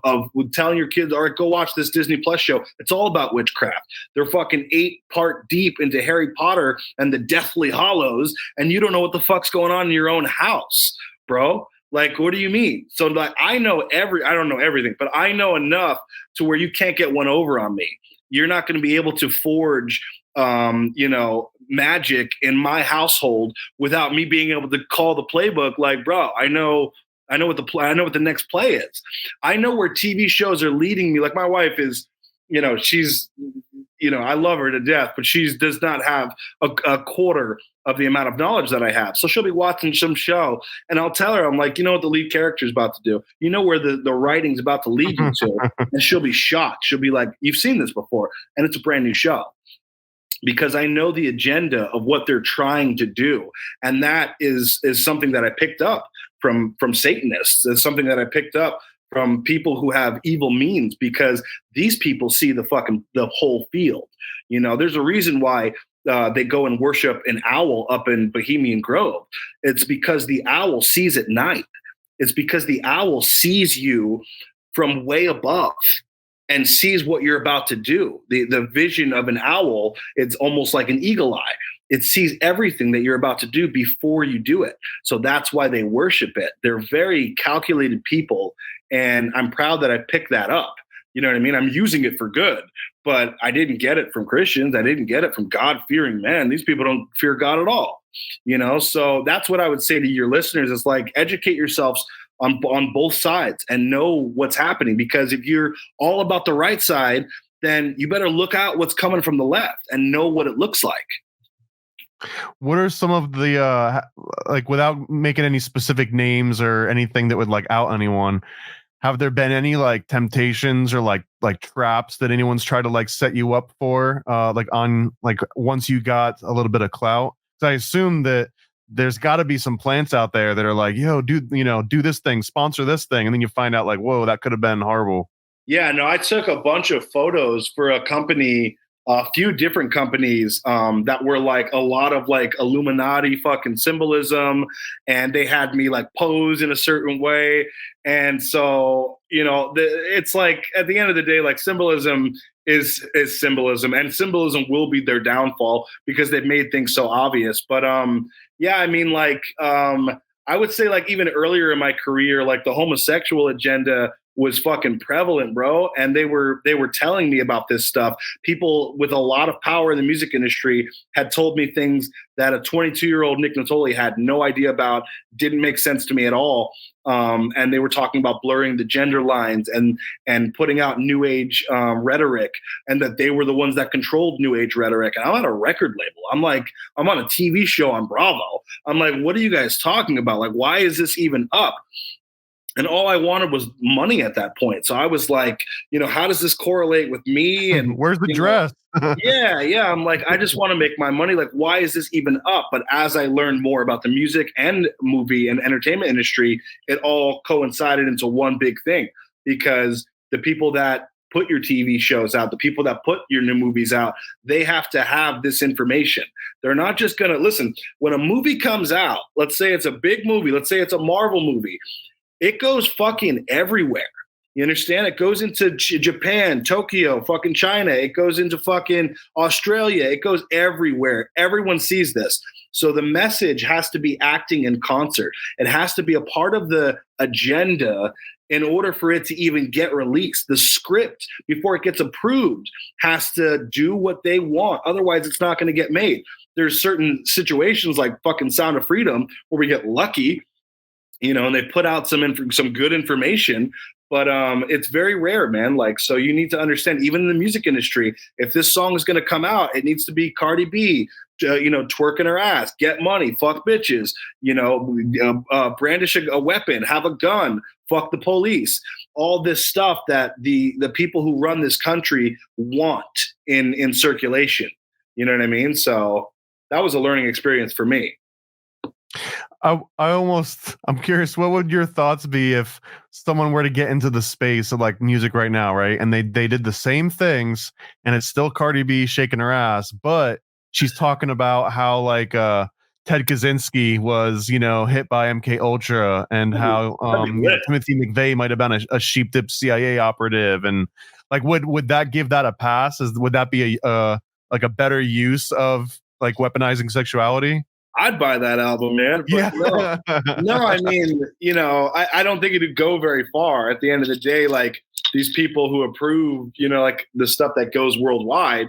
telling your kids, all right, go watch this Disney Plus show. It's all about witchcraft. They're fucking 8-part deep into Harry Potter and the Deathly Hallows, and you don't know what the fuck's going on in your own house, bro. Like, what do you mean? So like, I don't know everything, but I know enough to where you can't get one over on me. You're not going to be able to forge, magic in my household without me being able to call the playbook. Like, bro, I know what the next play is. I know where TV shows are leading me. Like, my wife is, she's, I love her to death, but she does not have a quarter of the amount of knowledge that I have. So she'll be watching some show, and I'll tell her, I'm like, you know what the lead character is about to do? You know where the writing's about to lead you to? And she'll be shocked. She'll be like, you've seen this before, and it's a brand new show. Because I know the agenda of what they're trying to do. And that is something that I picked up from Satanists. It's something that I picked up from people who have evil means, because these people see the whole field. There's a reason why they go and worship an owl up in Bohemian Grove. It's because the owl sees at night. It's because the owl sees you from way above and sees what you're about to do. The vision of an owl, it's almost like an eagle eye. It sees everything that you're about to do before you do it. So that's why they worship it. They're very calculated people, and I'm proud that I picked that up. You know what I mean? I'm using it for good, but I didn't get it from Christians. I didn't get it from God-fearing men. These people don't fear God at all. So that's what I would say to your listeners. Is like, educate yourselves on both sides and know what's happening, because if you're all about the right side, then you better look out what's coming from the left and know what it looks like. What are some of the like, without making any specific names or anything that would like out anyone, have there been any like temptations or like traps that anyone's tried to like set you up for, like on like once you got a little bit of clout? So I assume that there's got to be some plants out there that are like, yo, do this thing, sponsor this thing. And then you find out like, whoa, that could have been horrible. Yeah, no, I took a bunch of photos for a company, a few different companies that were like a lot of like Illuminati fucking symbolism. And they had me like pose in a certain way. And so, it's like at the end of the day, like symbolism is symbolism, and symbolism will be their downfall because they've made things so obvious. But yeah, I mean, like, I would say like even earlier in my career, like the homosexual agenda was fucking prevalent, bro. And they were telling me about this stuff. People with a lot of power in the music industry had told me things that a 22-year-old Nick Nittoli had no idea about, didn't make sense to me at all. And they were talking about blurring the gender lines and putting out new age rhetoric, and that they were the ones that controlled new age rhetoric. And I'm at a record label. I'm like, I'm on a TV show on Bravo. I'm like, what are you guys talking about? Like, why is this even up? And all I wanted was money at that point. So I was like, how does this correlate with me? And where's the dress? Yeah. I'm like, I just want to make my money. Like, why is this even up? But as I learned more about the music and movie and entertainment industry, it all coincided into one big thing, because the people that put your TV shows out, the people that put your new movies out, they have to have this information. They're not just going to listen. When a movie comes out, let's say it's a big movie, let's say it's a Marvel movie, it goes fucking everywhere. You understand? It goes into Japan, Tokyo, fucking China. It goes into fucking Australia. It goes everywhere. Everyone sees this. So the message has to be acting in concert. It has to be a part of the agenda in order for it to even get released. The script, before it gets approved, has to do what they want. Otherwise, it's not going to get made. There's certain situations like fucking Sound of Freedom where we get lucky, and they put out some good information, but it's very rare, man. Like, so you need to understand, even in the music industry, if this song is going to come out, it needs to be Cardi B, twerking her ass, get money, fuck bitches, brandish a weapon, have a gun, fuck the police, all this stuff that the people who run this country want in circulation. You know what I mean? So that was a learning experience for me. I'm curious, what would your thoughts be if someone were to get into the space of like music right now, right? And they did the same things, and it's still Cardi B shaking her ass, but she's talking about how like Ted Kaczynski was, hit by MK Ultra, and how Timothy McVeigh might have been a sheep dip CIA operative, and like would that give that a pass? Would that be a better use of like weaponizing sexuality? I'd buy that album, man. But yeah. No, I mean, I don't think it'd go very far. At the end of the day, like, these people who approve, like the stuff that goes worldwide,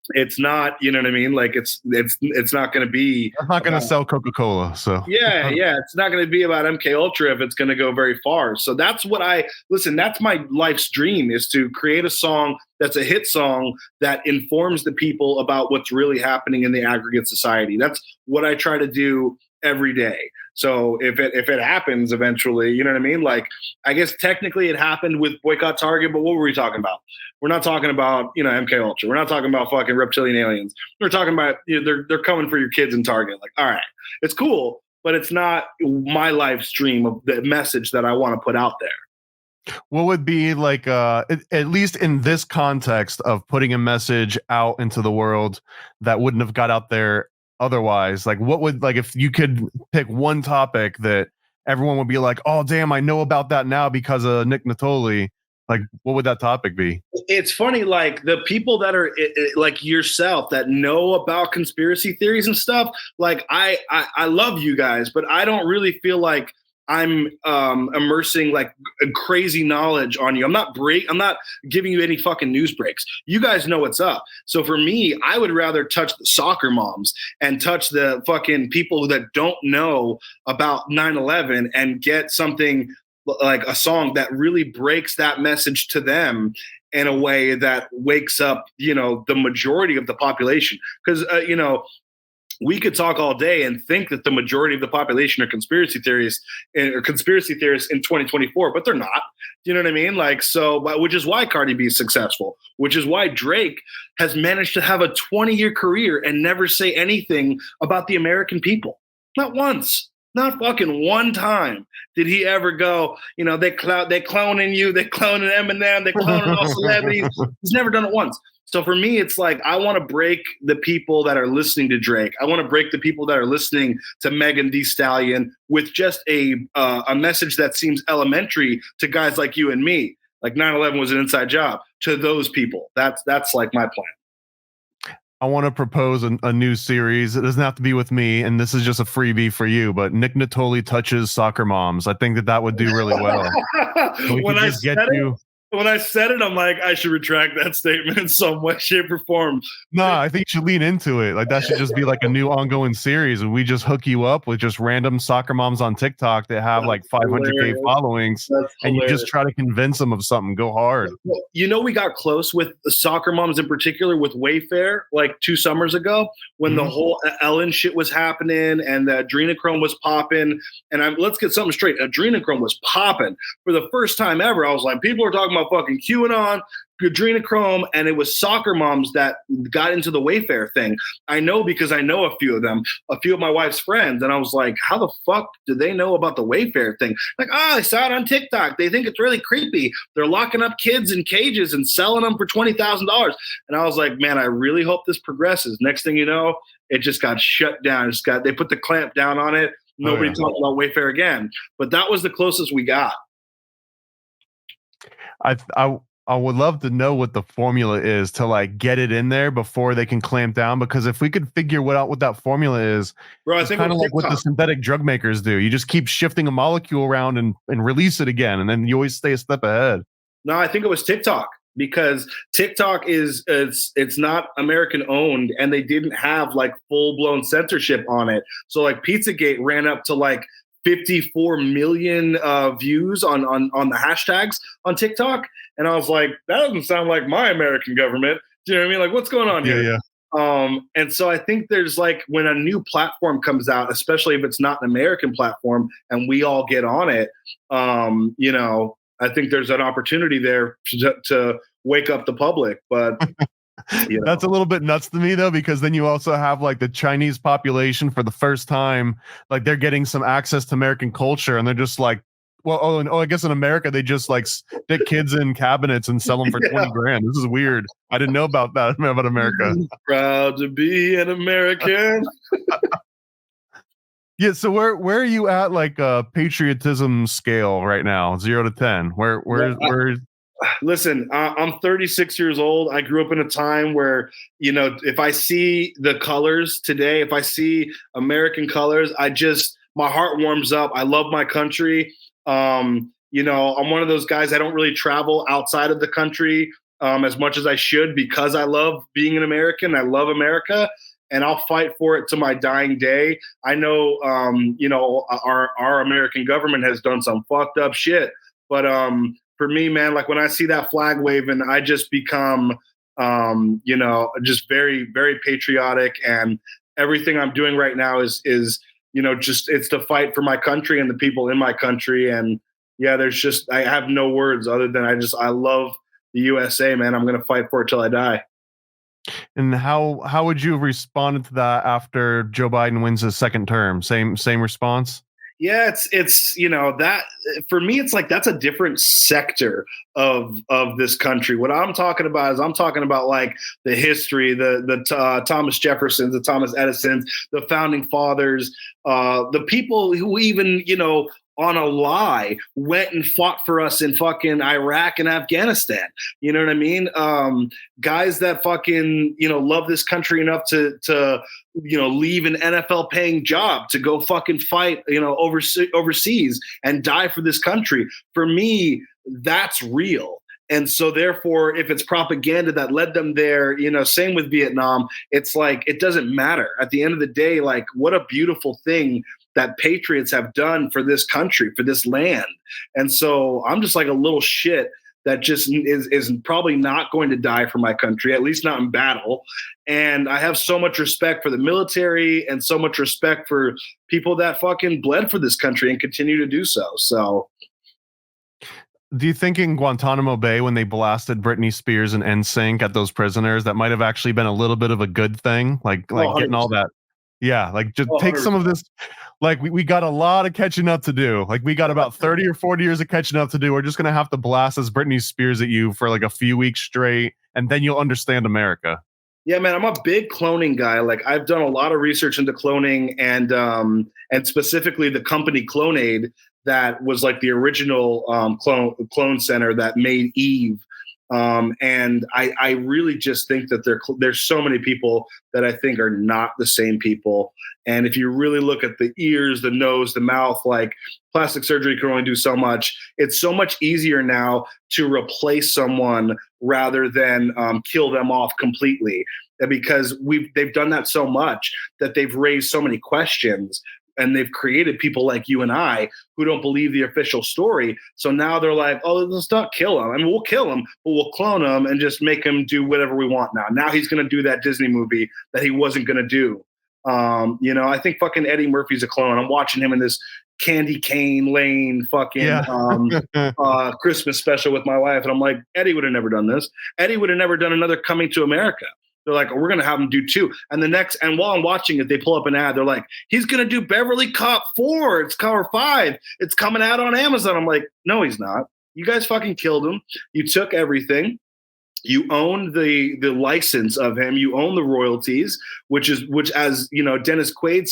it's not, you know what I mean? Like, it's not going to be. I'm not going to sell Coca-Cola, so yeah, it's not going to be about MK Ultra if it's going to go very far. So that's what that's my life's dream, is to create a song that's a hit song that informs the people about what's really happening in the aggregate society. That's what I try to do every day. So if it happens eventually, you know what I mean? Like, I guess technically it happened with Boycott Target, but what were we talking about? We're not talking about, MK Ultra. We're not talking about fucking reptilian aliens. We're talking about, they're coming for your kids in Target. Like, all right, it's cool, but it's not my live stream of the message that I want to put out there. What would be like, at least in this context of putting a message out into the world that wouldn't have got out there otherwise? Like, what would, like, if you could pick one topic that everyone would be like, oh, damn, I know about that now because of Nick Nittoli, like, what would that topic be? It's funny, like, the people that are like yourself that know about conspiracy theories and stuff, like, I love you guys, but I don't really feel like I'm immersing like crazy knowledge on you. I'm not giving you any fucking news breaks. You guys know what's up. So for me, I would rather touch the soccer moms and touch the fucking people that don't know about 9/11 and get something like a song that really breaks that message to them in a way that wakes up, the majority of the population. Because, we could talk all day and think that the majority of the population are conspiracy theorists in 2024, but they're not. You know what I mean? Like, so, which is why Cardi B is successful, which is why Drake has managed to have a 20-year career and never say anything about the American people. Not once. Not fucking one time did he ever go, they cloning you, they cloning Eminem, they cloning all celebrities. He's never done it once. So for me, it's like, I want to break the people that are listening to Drake. I want to break the people that are listening to Megan Thee Stallion with just a message that seems elementary to guys like you and me. Like 9/11 was an inside job to those people. That's like my plan. I want to propose a new series. It doesn't have to be with me, and this is just a freebie for you, but Nick Nittoli touches soccer moms. I think that would do really well. When I said it, when I said it, I'm like, I should retract that statement in some way, shape, or form. No, I think you should lean into it. Like that should just be like a new ongoing series, and we just hook you up with just random soccer moms on TikTok that have like 500K followings, and you just try to convince them of something. Go hard. Well, you know, we got close with the soccer moms in particular with Wayfair like 2 summers ago when the whole Ellen shit was happening and the adrenochrome was popping. And let's get something straight. Adrenochrome was popping for the first time ever. I was like, people are talking about fucking QAnon, adrenochrome, and it was soccer moms that got into the Wayfair thing. I know because I know a few of them, a few of my wife's friends, and I was like, how the fuck do they know about the Wayfair thing? Like, I saw it on TikTok. They think it's really creepy. They're locking up kids in cages and selling them for $20,000. And I was like, man, I really hope this progresses. Next thing you know, it just got shut down. They put the clamp down on it. Nobody talked about Wayfair again. But that was the closest we got. I would love to know what the formula is to like get it in there before they can clamp down. Because if we could figure out what that formula is, bro, it's kind of like what the synthetic drug makers do. You just keep shifting a molecule around and release it again, and then you always stay a step ahead. No, I think it was TikTok, because TikTok it's not American owned, and they didn't have like full blown censorship on it. So like Pizzagate ran up to like 54 million views on the hashtags on TikTok. And I was like, that doesn't sound like my American government. Do you know what I mean? Like, what's going on here? Yeah. And so I think there's like, when a new platform comes out, especially if it's not an American platform and we all get on it, you know, I think there's an opportunity there to wake up the public. But you know. That's a little bit nuts to me though, because then you also have like the Chinese population for the first time, like they're getting some access to American culture, and they're just like, well, I guess in America they just like stick kids in cabinets and sell them for 20 grand. This is weird. I didn't know about that about America. Proud to be an American. Yeah. So where are you at like patriotism scale right now? 0 to 10. Where Listen, I'm 36 years old. I grew up in a time where, you know, if I see the colors today, if I see American colors, my heart warms up. I love my country. You know, I'm one of those guys. I don't really travel outside of the country as much as I should, because I love being an American. I love America, and I'll fight for it to my dying day. I know, you know, our American government has done some fucked up shit, but for me, man, like when I see that flag waving, I just become, you know, just very, very patriotic. And everything I'm doing right now is, you know, just, it's to fight for my country and the people in my country. And yeah, I have no words other than I love the USA, man. I'm going to fight for it till I die. And how would you have responded to that after Joe Biden wins his second term? Same response? Yeah, it's you know, that for me, it's like that's a different sector of this country. What I'm talking about is like the history, the Thomas Jeffersons, the Thomas Edisons, the founding fathers, the people who even, you know, on a lie went and fought for us in fucking Iraq and Afghanistan. You know what I mean? Guys that fucking, you know, love this country enough to, you know, leave an NFL paying job to go fucking fight, you know, overseas and die for this country. For me, that's real. And so therefore, if it's propaganda that led them there, you know, same with Vietnam, it's like, it doesn't matter. At the end of the day, like, what a beautiful thing that patriots have done for this country, for this land. And so I'm just like a little shit that just is probably not going to die for my country, at least not in battle. And I have so much respect for the military and so much respect for people that fucking bled for this country and continue to do so. So do you think in Guantanamo Bay, when they blasted Britney Spears and NSYNC at those prisoners, that might have actually been a little bit of a good thing? Like getting all that. Yeah. Like just take some of this. Like we got a lot of catching up to do. Like we got about 30 or 40 years of catching up to do. We're just going to have to blast this Britney Spears at you for like a few weeks straight. And then you'll understand America. Yeah, man, I'm a big cloning guy. Like I've done a lot of research into cloning and specifically the company Clonaid that was like the original clone center that made Eve. And I really just think that there's so many people that I think are not the same people. And if you really look at the ears, the nose, the mouth, like plastic surgery can only do so much. It's so much easier now to replace someone rather than kill them off completely, because they've done that so much that they've raised so many questions. And they've created people like you and I who don't believe the official story. So now they're like, oh, let's not kill him. I mean, we'll kill him, but we'll clone him and just make him do whatever we want now. Now he's going to do that Disney movie that he wasn't going to do. I think fucking Eddie Murphy's a clone. I'm watching him in this Candy Cane Lane fucking Christmas special with my wife. And I'm like, Eddie would have never done this. Eddie would have never done another Coming to America. They're like, we're going to have him do 2. And while I'm watching it, they pull up an ad. They're like, he's going to do Beverly Cop 4. It's cover 5. It's coming out on Amazon. I'm like, no, he's not. You guys fucking killed him. You took everything. You own the license of him. You own the royalties, which as Randy Quaid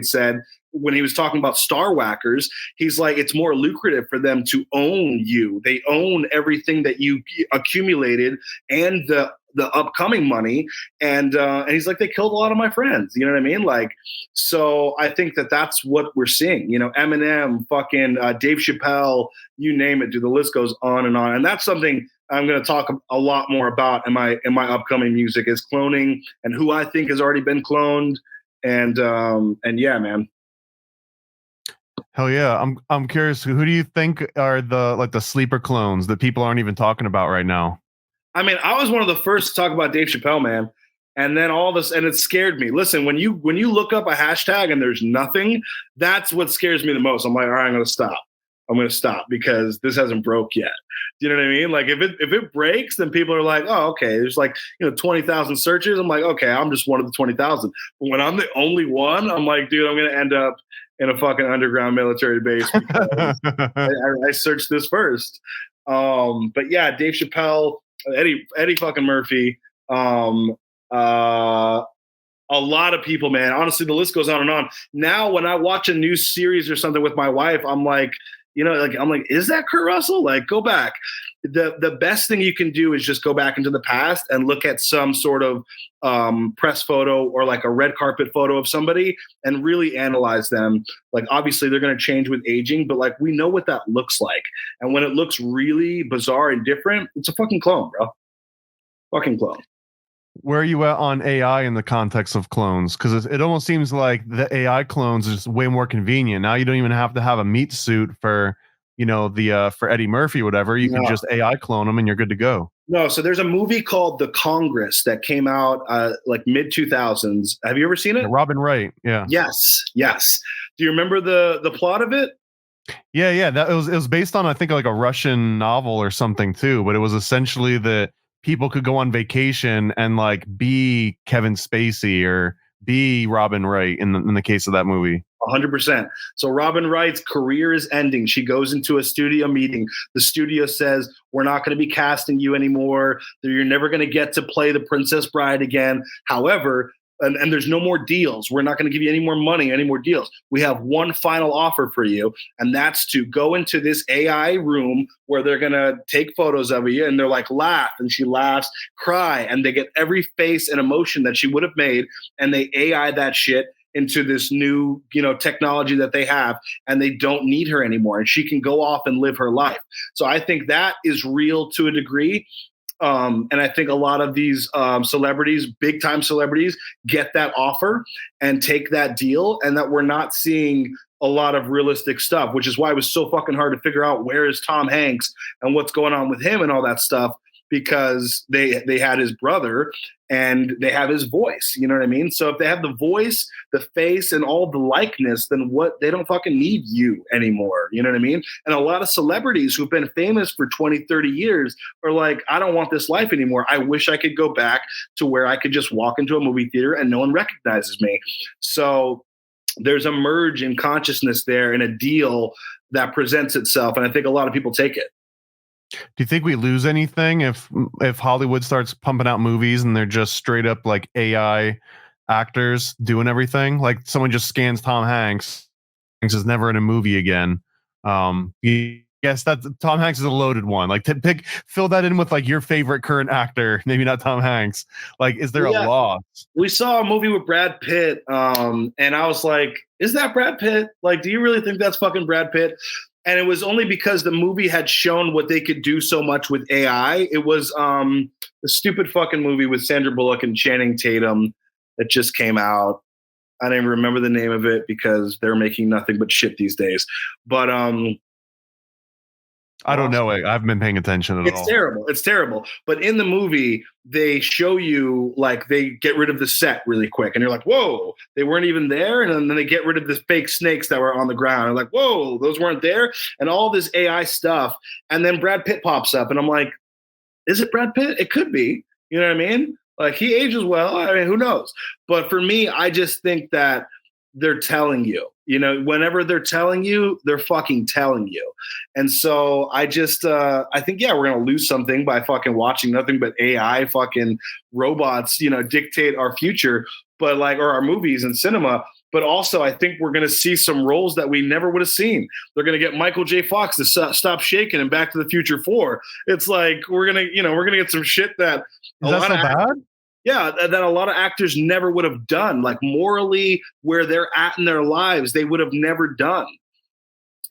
said, when he was talking about Star Whackers, he's like, it's more lucrative for them to own you. They own everything that you accumulated and the upcoming money. And he's like, they killed a lot of my friends. You know what I mean? Like, so I think that's what we're seeing. Eminem, fucking Dave Chappelle, you name it, dude. The list goes on. And that's something I'm going to talk a lot more about in my upcoming music, is cloning and who I think has already been cloned. And yeah, man. Hell yeah. I'm curious, who do you think are the sleeper clones that people aren't even talking about right now? I mean, I was one of the first to talk about Dave Chappelle, man. And then all this, and it scared me. Listen, when you look up a hashtag and there's nothing, that's what scares me the most. I'm like, all right, I'm going to stop because this hasn't broke yet. Do you know what I mean? Like if it breaks, then people are like, oh, okay, there's 20,000 searches. I'm like, okay, I'm just one of the 20,000. But when I'm the only one, I'm like, dude, I'm going to end up in a fucking underground military base because I searched this first. But yeah, Dave Chappelle, Eddie fucking Murphy, a lot of people, man. Honestly, the list goes on and on. Now, when I watch a new series or something with my wife, I'm like, is that Kurt Russell? Like, go back. The best thing you can do is just go back into the past and look at some sort of press photo or like a red carpet photo of somebody and really analyze them. Like, obviously they're going to change with aging, but like, we know what that looks like. And when it looks really bizarre and different, it's a fucking clone, bro. Fucking clone. Where are you at on AI in the context of clones? Because it almost seems like the AI clones is just way more convenient. Now you don't even have to have a meat suit for, for Eddie Murphy, whatever. You can just AI clone them and you're good to go. No, so there's a movie called The Congress that came out like mid 2000s. Have you ever seen it? Robin Wright. Yeah. Yes. Do you remember the plot of it? Yeah. It was based on, I think, like a Russian novel or something too. But it was essentially that people could go on vacation and like be Kevin Spacey or be Robin Wright in the case of that movie. 100%. So Robin Wright's career is ending. She goes into a studio meeting. The studio says, we're not going to be casting you anymore. You're never going to get to play the Princess Bride again. However, and there's no more deals. We're not going to give you any more money, any more deals. We have one final offer for you, and that's to go into this AI room where they're going to take photos of you, and they're like, laugh, and she laughs, cry, and they get every face and emotion that she would have made, and they AI that shit into this new, technology that they have, and they don't need her anymore, and she can go off and live her life. So I think that is real to a degree. And I think a lot of these celebrities, big time celebrities, get that offer and take that deal, and that we're not seeing a lot of realistic stuff, which is why it was so fucking hard to figure out where is Tom Hanks and what's going on with him and all that stuff, because they had his brother and they have his voice. You know what I mean? So if they have the voice, the face, and all the likeness, then they don't fucking need you anymore. You know what I mean? And a lot of celebrities who've been famous for 20, 30 years are like, I don't want this life anymore. I wish I could go back to where I could just walk into a movie theater and no one recognizes me. So there's a merge in consciousness there and a deal that presents itself. And I think a lot of people take it. Do you think we lose anything if Hollywood starts pumping out movies and they're just straight up like AI actors doing everything? Like someone just scans Tom Hanks is never in a movie again. You Yes, that's Tom Hanks is a loaded one. Like to fill that in with like your favorite current actor, maybe not Tom Hanks. Like, is there a loss? We saw a movie with Brad Pitt, and I was like, is that Brad Pitt? Like, do you really think that's fucking Brad Pitt? And it was only because the movie had shown what they could do so much with AI. It was the stupid fucking movie with Sandra Bullock and Channing Tatum that just came out. I don't even remember the name of it because they're making nothing but shit these days. But I don't know. I haven't been paying attention at all. It's terrible. It's terrible. But in the movie, they show you like they get rid of the set really quick. And you're like, whoa, they weren't even there. And then they get rid of the fake snakes that were on the ground. I'm like, whoa, those weren't there. And all this AI stuff. And then Brad Pitt pops up. And I'm like, is it Brad Pitt? It could be. You know what I mean? Like he ages well. I mean, who knows? But for me, I just think that they're telling you. You know, whenever they're telling you, they're fucking telling you. And so I just, I think, yeah, we're going to lose something by fucking watching nothing but AI fucking robots, you know, dictate our future, but like, or our movies and cinema. But also, I think we're going to see some roles that we never would have seen. They're going to get Michael J. Fox to stop shaking and Back to the Future 4. It's like, we're going to get some shit that Is that so bad? Yeah, that a lot of actors never would have done, like morally where they're at in their lives, they would have never done.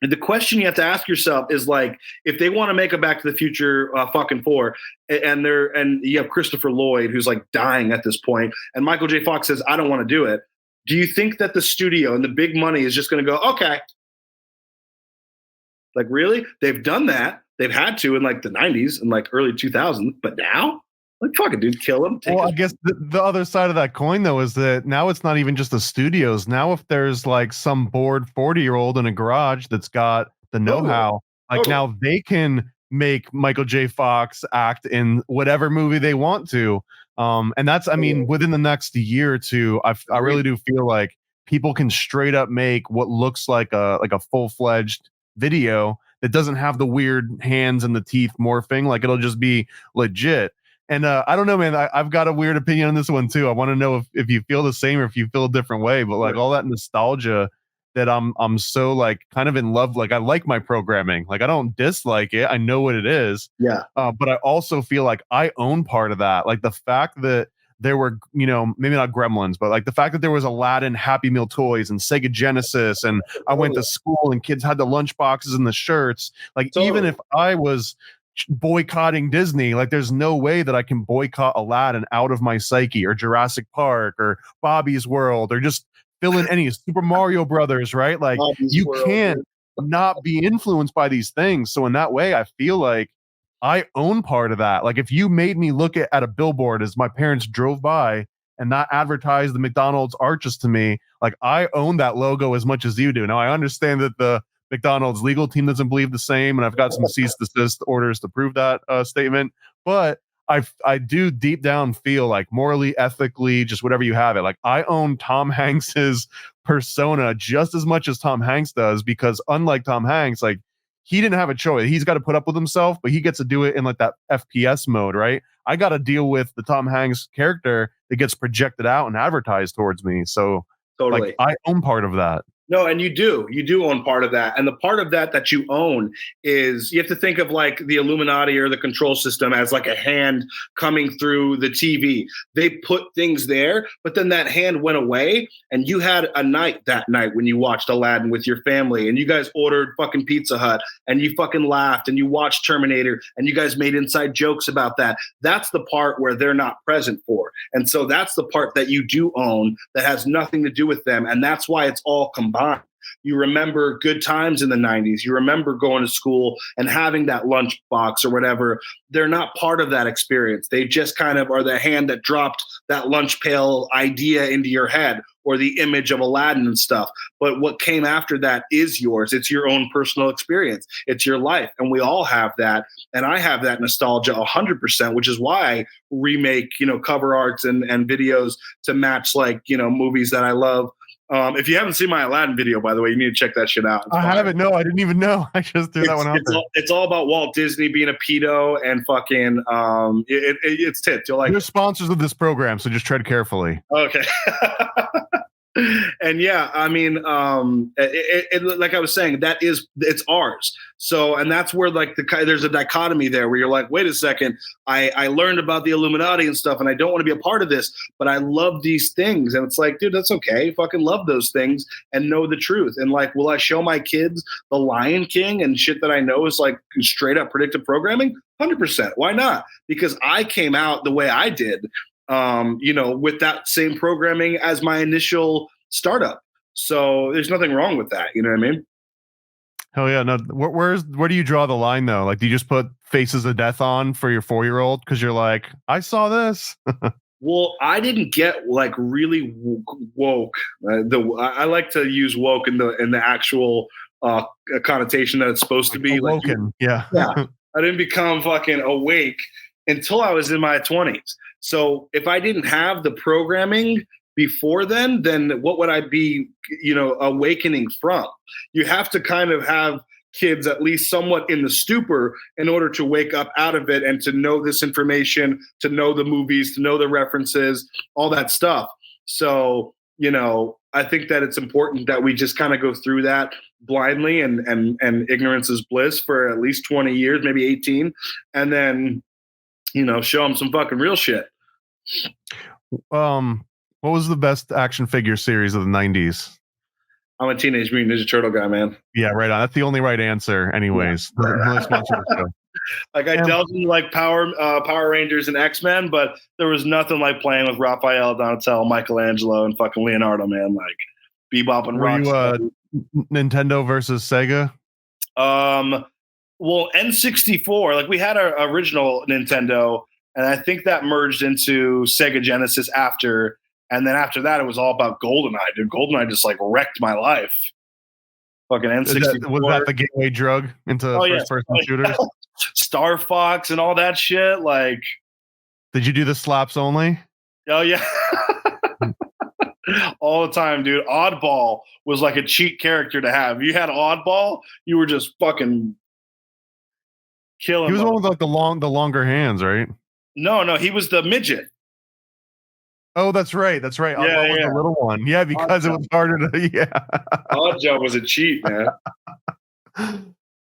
And the question you have to ask yourself is like, if they want to make a Back to the Future fucking 4, and you have Christopher Lloyd who's like dying at this point, and Michael J. Fox says, I don't want to do it. Do you think that the studio and the big money is just going to go, okay? Like really? They've done that. They've had to in like the 90s and like early 2000s, but now? Like, fuck it, dude, kill him. Well, I guess the other side of that coin, though, is that now it's not even just the studios. Now, if there's like some bored 40-year-old in a garage that's got the know-how, now they can make Michael J. Fox act in whatever movie they want to. And that's, I mean, within the next year or two, I really do feel like people can straight up make what looks like a full-fledged video that doesn't have the weird hands and the teeth morphing. Like it'll just be legit. And I don't know, man, I've got a weird opinion on this one too. I want to know if you feel the same or if you feel a different way, but like all that nostalgia that I'm so like kind of in love. Like I like my programming. Like I don't dislike it. I know what it is. Yeah. But I also feel like I own part of that. Like the fact that there were, you know, maybe not Gremlins, but like the fact that there was Aladdin Happy Meal toys and Sega Genesis, and I went to school and kids had the lunch boxes and the shirts. Like even if I was boycotting Disney, like there's no way that I can boycott Aladdin out of my psyche, or Jurassic Park or Bobby's World, or just fill in any Super Mario Brothers, right? Like you can't not be influenced by these things. So in that way, I feel like I own part of that. Like if you made me look at a billboard as my parents drove by and not advertise the McDonald's arches to me, like I own that logo as much as you do. Now I understand that the McDonald's legal team doesn't believe the same, and I've got some cease and desist orders to prove that statement. But I do deep down feel like morally, ethically, just whatever you have it, like I own Tom Hanks's persona just as much as Tom Hanks does, because unlike Tom Hanks, like he didn't have a choice. He's got to put up with himself, but he gets to do it in like that FPS mode, right? I got to deal with the Tom Hanks character that gets projected out and advertised towards me. So totally, like I own part of that. No, and you do own part of that. And the part of that you own is, you have to think of like the Illuminati or the control system as like a hand coming through the TV. They put things there, but then that hand went away, and you had a night that night when you watched Aladdin with your family, and you guys ordered fucking Pizza Hut, and you fucking laughed, and you watched Terminator, and you guys made inside jokes about that. That's the part where they're not present for. And so that's the part that you do own that has nothing to do with them. And that's why it's all combined. You remember good times in the 90s. You remember going to school and having that lunch box or whatever. They're not part of that experience. They just kind of are the hand that dropped that lunch pail idea into your head, or the image of Aladdin and stuff. But what came after that is yours. It's your own personal experience. It's your life. And we all have that. And I have that nostalgia 100%, which is why I remake, cover arts and videos to match like, movies that I love. If you haven't seen my Aladdin video, by the way, you need to check that shit out. I haven't. No, I didn't even know. I just threw that one out there. It's all about Walt Disney being a pedo and fucking. It's tits. You'll like. You're sponsors of this program, so just tread carefully. Okay. And yeah, I mean, like I was saying, it's ours. So, and that's where like there's a dichotomy there where you're like, wait a second, I learned about the Illuminati and stuff, and I don't want to be a part of this, but I love these things. And it's like, dude, that's okay. Fucking love those things and know the truth. And like, will I show my kids The Lion King and shit that I know is like straight up predictive programming? 100%. Why not? Because I came out the way I did. With that same programming as my initial startup. So there's nothing wrong with that. You know what I mean? Hell yeah. No, where do you draw the line though? Like, do you just put Faces of Death on for your 4-year-old? Cause you're like, I saw this. Well, I didn't get like really woke. I like to use woke in the actual connotation that it's supposed to be. Awoken. Yeah. I didn't become fucking awake until I was in my 20s. So if I didn't have the programming before then what would I be, awakening from? You have to kind of have kids at least somewhat in the stupor in order to wake up out of it and to know this information, to know the movies, to know the references, all that stuff. So, I think that it's important that we just kind of go through that blindly and ignorance is bliss for at least 20 years, maybe 18, and then show them some fucking real shit. What was the best action figure series of the 90s? I'm a Teenage Mutant Ninja Turtle guy, man. Yeah, right on. That's the only right answer anyways. Yeah. Like I delved into like Power Rangers and X-Men, but there was nothing like playing with Raphael, Donatello, Michelangelo, and fucking Leonardo, man. Like Bebop and Rock. Nintendo versus Sega? Well, N64, like we had our original Nintendo, and I think that merged into Sega Genesis after. And then after that, it was all about GoldenEye. Dude, GoldenEye just like wrecked my life. Fucking N64. Was that the gateway drug into first-person shooters? Star Fox and all that shit. Like, did you do the slaps only? Oh yeah, all the time, dude. Oddball was like a cheat character to have. You had Oddball, you were just fucking killing. He was one with like the longer hands, right? No, he was the midget. Oh, that's right. Yeah, Oddball was the little one. Yeah, because it was harder to. Yeah. Oddjob was a cheat, man.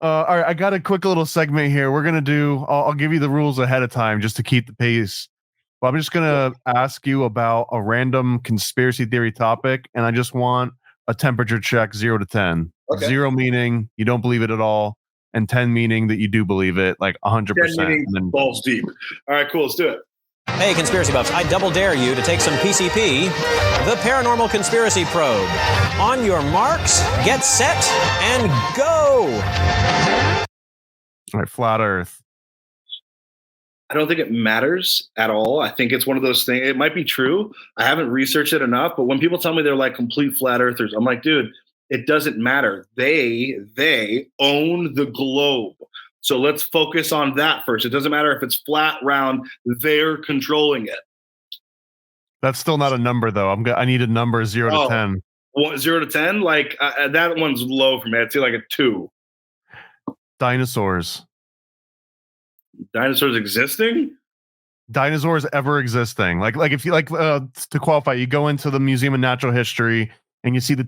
All right, I got a quick little segment here. We're gonna do. I'll give you the rules ahead of time just to keep the pace. But I'm just gonna ask you about a random conspiracy theory topic, and I just want a temperature check, 0 to 10. Okay. 0 meaning you don't believe it at all, and 10 meaning that you do believe it, like 100%. 10 meaning balls deep. All right, cool. Let's do it. Hey, conspiracy buffs, I double dare you to take some PCP, the Paranormal Conspiracy Probe. On your marks, get set, and go! All right, flat Earth. I don't think it matters at all. I think it's one of those things. It might be true. I haven't researched it enough, but when people tell me they're like complete flat earthers, I'm like, dude, it doesn't matter. They own the globe. So let's focus on that first. It doesn't matter if it's flat, round, they're controlling it. That's still not a number, though. I need a number 0 to 10. What, 0 to 10? Like, that one's low for me. I'd say like a 2. Dinosaurs. Dinosaurs existing? Dinosaurs ever existing. Like if you like to qualify, you go into the Museum of Natural History and you see the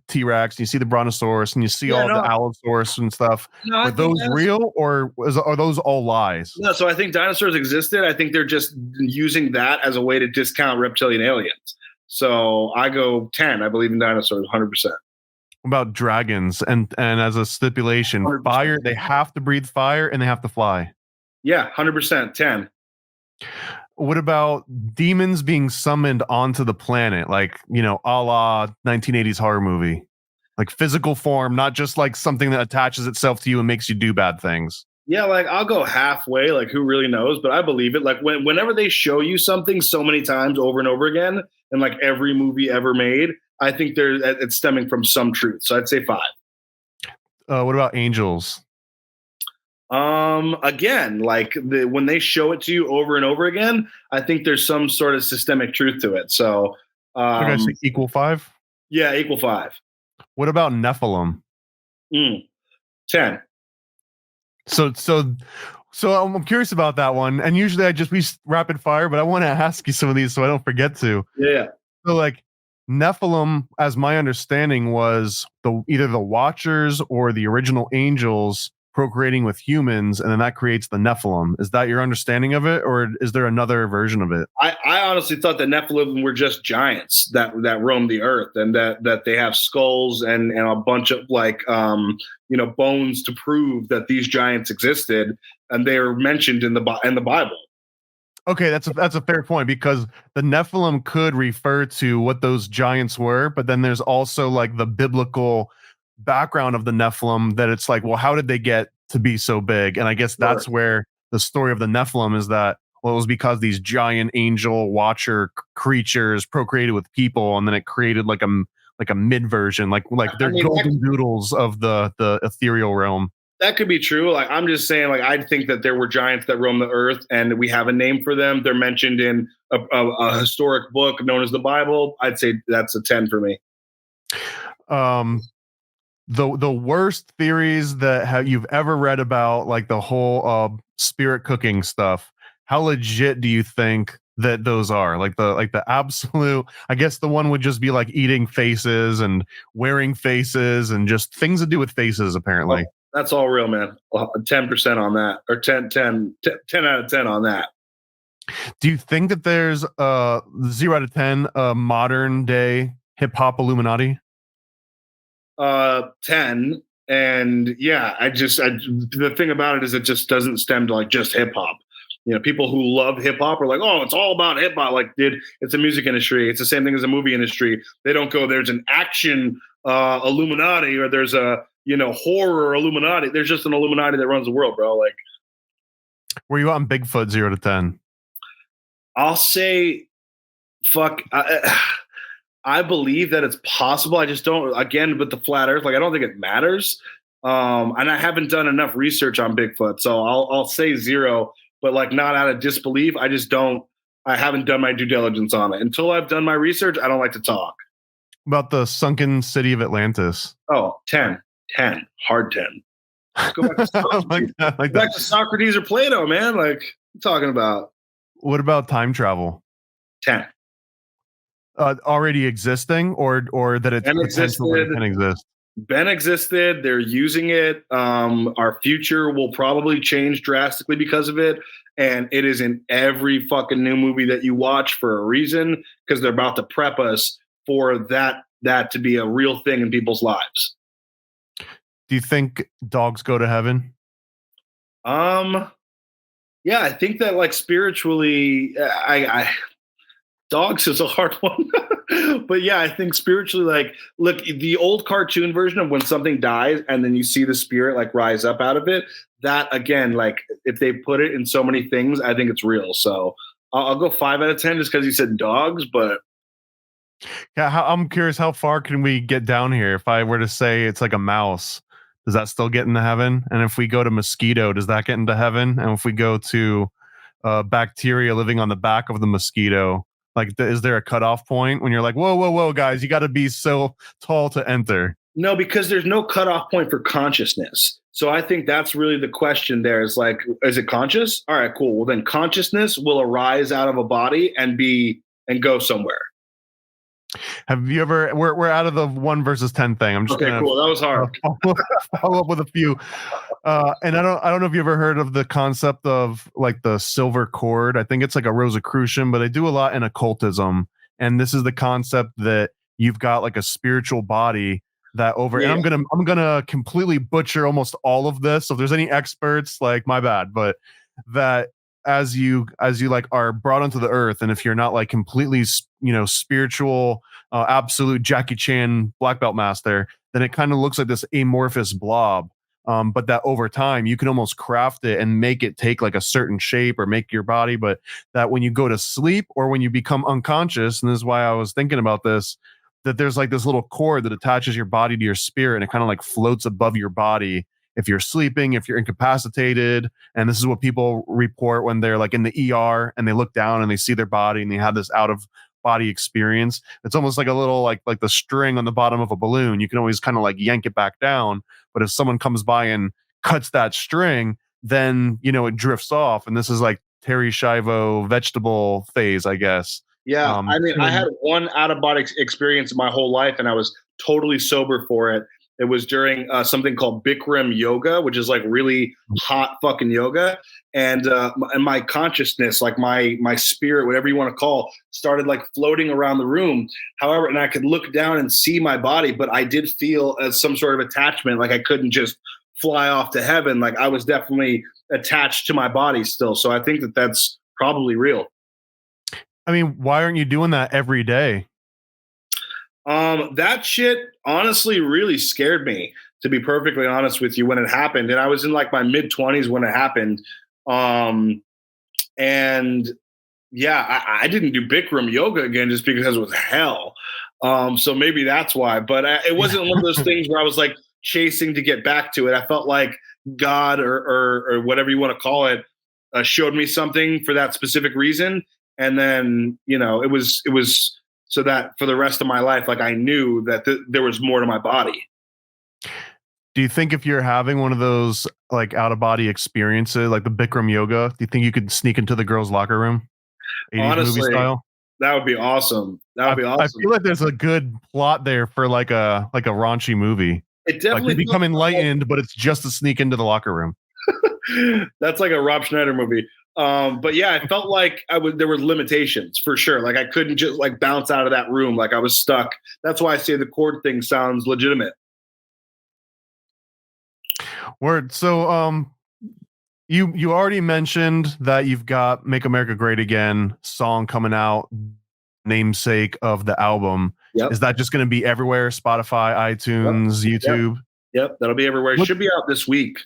T-Rex, and you see the Brontosaurus, and you see the Allosaurus and stuff. No, are those real, or are those all lies? No, so I think dinosaurs existed. I think they're just using that as a way to discount reptilian aliens. So I go 10. I believe in dinosaurs 100%. About dragons, and as a stipulation, 100%. Fire, they have to breathe fire and they have to fly. Yeah, 100%, 10. What about demons being summoned onto the planet, like, a la 1980s horror movie? Like physical form, not just like something that attaches itself to you and makes you do bad things. Yeah, like I'll go halfway, like who really knows, but I believe it. Like whenever they show you something so many times over and over again, in like every movie ever made, I think it's stemming from some truth. So I'd say 5. What about angels? Again, like when they show it to you over and over again, I think there's some sort of systemic truth to it. So, equal 5. Yeah, equal 5. What about Nephilim? 10. So I'm curious about that one. And usually we rapid fire, but I want to ask you some of these so I don't forget to. Yeah. So like, Nephilim, as my understanding, was either the Watchers or the original angels procreating with humans, and then that creates the Nephilim. Is that your understanding of it, or is there another version of it? I honestly thought the Nephilim were just giants that roam the earth, and that they have skulls and a bunch of bones to prove that these giants existed, and they are mentioned in the Bible. Okay, that's a fair point, because the Nephilim could refer to what those giants were, but then there's also like the biblical background of the Nephilim that it's like, well, how did they get to be so big? And I guess that's where the story of the Nephilim is that, well, it was because these giant angel watcher creatures procreated with people, and then it created like a mid version, like they're golden doodles of the ethereal realm. That could be true. Like, I'm just saying, like, I think that there were giants that roamed the earth, and we have a name for them. They're mentioned in a historic book known as the Bible. I'd say that's a 10 for me. The worst theories that you've ever read about, like the whole spirit cooking stuff, how legit do you think that those are? Like the absolute, I guess the one would just be like eating faces and wearing faces and just things to do with faces, apparently. Oh, that's all real, man. 10% on that, or 10 out of 10 on that. Do you think that there's 0 out of 10 modern day hip hop Illuminati? 10. And yeah, the thing about it is it just doesn't stem to like just hip hop. You know, people who love hip hop are like, oh, it's all about hip hop. Like, it's a music industry. It's the same thing as a movie industry. They don't go, there's an action Illuminati, or there's a, horror Illuminati. There's just an Illuminati that runs the world, bro. Like, where you on Bigfoot 0 to 10? I'll say, fuck. I believe that it's possible. I just don't, again, with the flat earth, like, I don't think it matters. And I haven't done enough research on Bigfoot. So I'll say 0, but like, not out of disbelief. I haven't done my due diligence on it. Until I've done my research, I don't like to talk. About the sunken city of Atlantis. Oh, 10, hard 10. Go back to Socrates. Back to Socrates or Plato, man. Like, what are you talking about? What about time travel? 10. Already existing, or that it's potentially can exist? Ben existed. They're using it. Our future will probably change drastically because of it. And it is in every fucking new movie that you watch for a reason, because they're about to prep us for that to be a real thing in people's lives. Do you think dogs go to heaven? Yeah, I think that, like, spiritually, dogs is a hard one. But yeah, I think spiritually, like, look, the old cartoon version of when something dies and then you see the spirit like rise up out of it, that, again, like, if they put it in so many things, I think it's real. So I'll go 5 out of 10 just because you said dogs. But yeah, I'm curious, how far can we get down here? If I were to say it's like a mouse, does that still get into heaven? And if we go to mosquito, does that get into heaven? And if we go to bacteria living on the back of the mosquito, like, is there a cutoff point when you're like, whoa, guys, you got to be so tall to enter? No, because there's no cutoff point for consciousness. So I think that's really the question there, is like, is it conscious? All right, cool. Well, then consciousness will arise out of a body and go somewhere. Have you ever, we're out of the 1 versus 10 thing. I'm just cool. That was hard. Follow up with a few. And I don't know if you ever heard of the concept of like the silver cord. I think it's like a Rosicrucian, but they do a lot in occultism. And this is the concept that you've got like a spiritual body that over, and I'm gonna completely butcher almost all of this. So if there's any experts, like, my bad, but that as you like are brought onto the earth, and if you're not like completely, spiritual, absolute Jackie Chan black belt master, then it kind of looks like this amorphous blob. But that over time you can almost craft it and make it take like a certain shape or make your body. But that when you go to sleep or when you become unconscious, and this is why I was thinking about this, that there's like this little cord that attaches your body to your spirit, and it kind of like floats above your body if you're sleeping, if you're incapacitated. And this is what people report when they're like in the ER and they look down and they see their body and they have this out of body experience. It's almost like a little like the string on the bottom of a balloon. You can always kind of like yank it back down, but if someone comes by and cuts that string, then it drifts off. And this is like Terry Schiavo vegetable phase, I guess. Yeah, I mean, I had one out-of-body experience my whole life, and I was totally sober for it. It was during something called Bikram yoga, which is like really hot fucking yoga. And my consciousness, like my spirit, whatever you want to call, started like floating around the room. However, and I could look down and see my body, but I did feel some sort of attachment. Like I couldn't just fly off to heaven. Like I was definitely attached to my body still. So I think that that's probably real. I mean, why aren't you doing that every day? That shit honestly really scared me, to be perfectly honest with you, when it happened. And I was in like my mid-20s when it happened. And yeah, I didn't do Bikram yoga again just because it was hell. So maybe that's why. But it wasn't one of those things where I was like chasing to get back to it. I felt like God or whatever you want to call it showed me something for that specific reason. And then, you know, it was so that for the rest of my life, like I knew that there was more to my body. Do you think if you're having one of those like out of body experiences, like the Bikram yoga, do you think you could sneak into the girls' locker room? 80s Honestly, movie style? That would be awesome. That would be awesome. I feel like there's a good plot there for like a raunchy movie. It definitely like you become enlightened, but it's just to sneak into the locker room. That's like a Rob Schneider movie. But yeah, I felt like there were limitations for sure. Like I couldn't just like bounce out of that room. Like I was stuck. That's why I say the cord thing sounds legitimate. Word. So, you already mentioned that you've got "Make America Great Again" song coming out, namesake of the album. Yep. Is that just going to be everywhere? Spotify, iTunes, YouTube? Yep, that'll be everywhere. It should be out this week.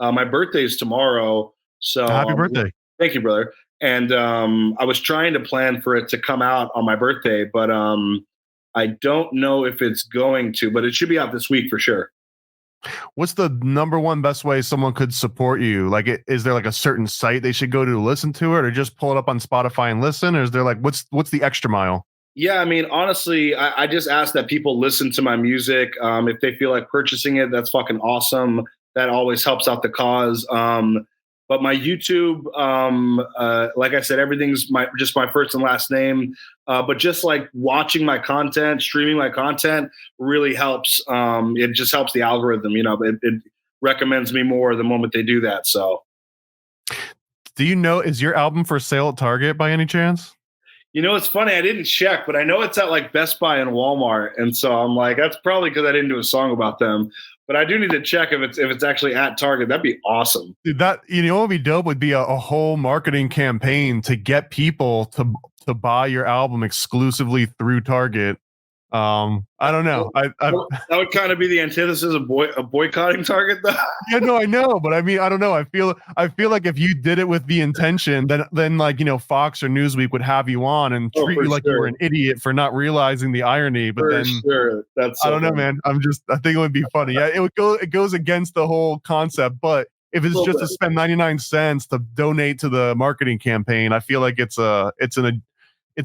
My birthday is tomorrow. So happy birthday. Thank you, brother. And I was trying to plan for it to come out on my birthday, but I don't know if it's going to, but it should be out this week for sure. What's the number one best way someone could support you? Like, is there like a certain site they should go to listen to it, or just pull it up on Spotify and listen? Or is there like, what's the extra mile? Yeah, I mean, honestly, I just ask that people listen to my music. If they feel like purchasing it, that's fucking awesome. That always helps out the cause. But my YouTube, like I said, everything's just my first and last name. But just like watching my content, streaming my content really helps. It just helps the algorithm, you know, it recommends me more the moment they do that. So. Do you know, is your album for sale at Target by any chance? You know, it's funny. I didn't check, but I know it's at like Best Buy and Walmart. And so I'm like, that's probably because I didn't do a song about them. But I do need to check if it's actually at Target. That'd be awesome. Dude, that, you know, what would be dope would be a whole marketing campaign to get people to buy your album exclusively through Target. I don't know. That would kind of be the antithesis of boycotting Target, though. Yeah, no, I know, but I mean, I don't know. I feel like if you did it with the intention, then like, you know, Fox or Newsweek would have you on and treat you like you were an idiot for not realizing the irony. But That's I don't know, man. I think it would be funny. Yeah, it goes against the whole concept, but if it's just to spend 99 cents to donate to the marketing campaign, I feel like it's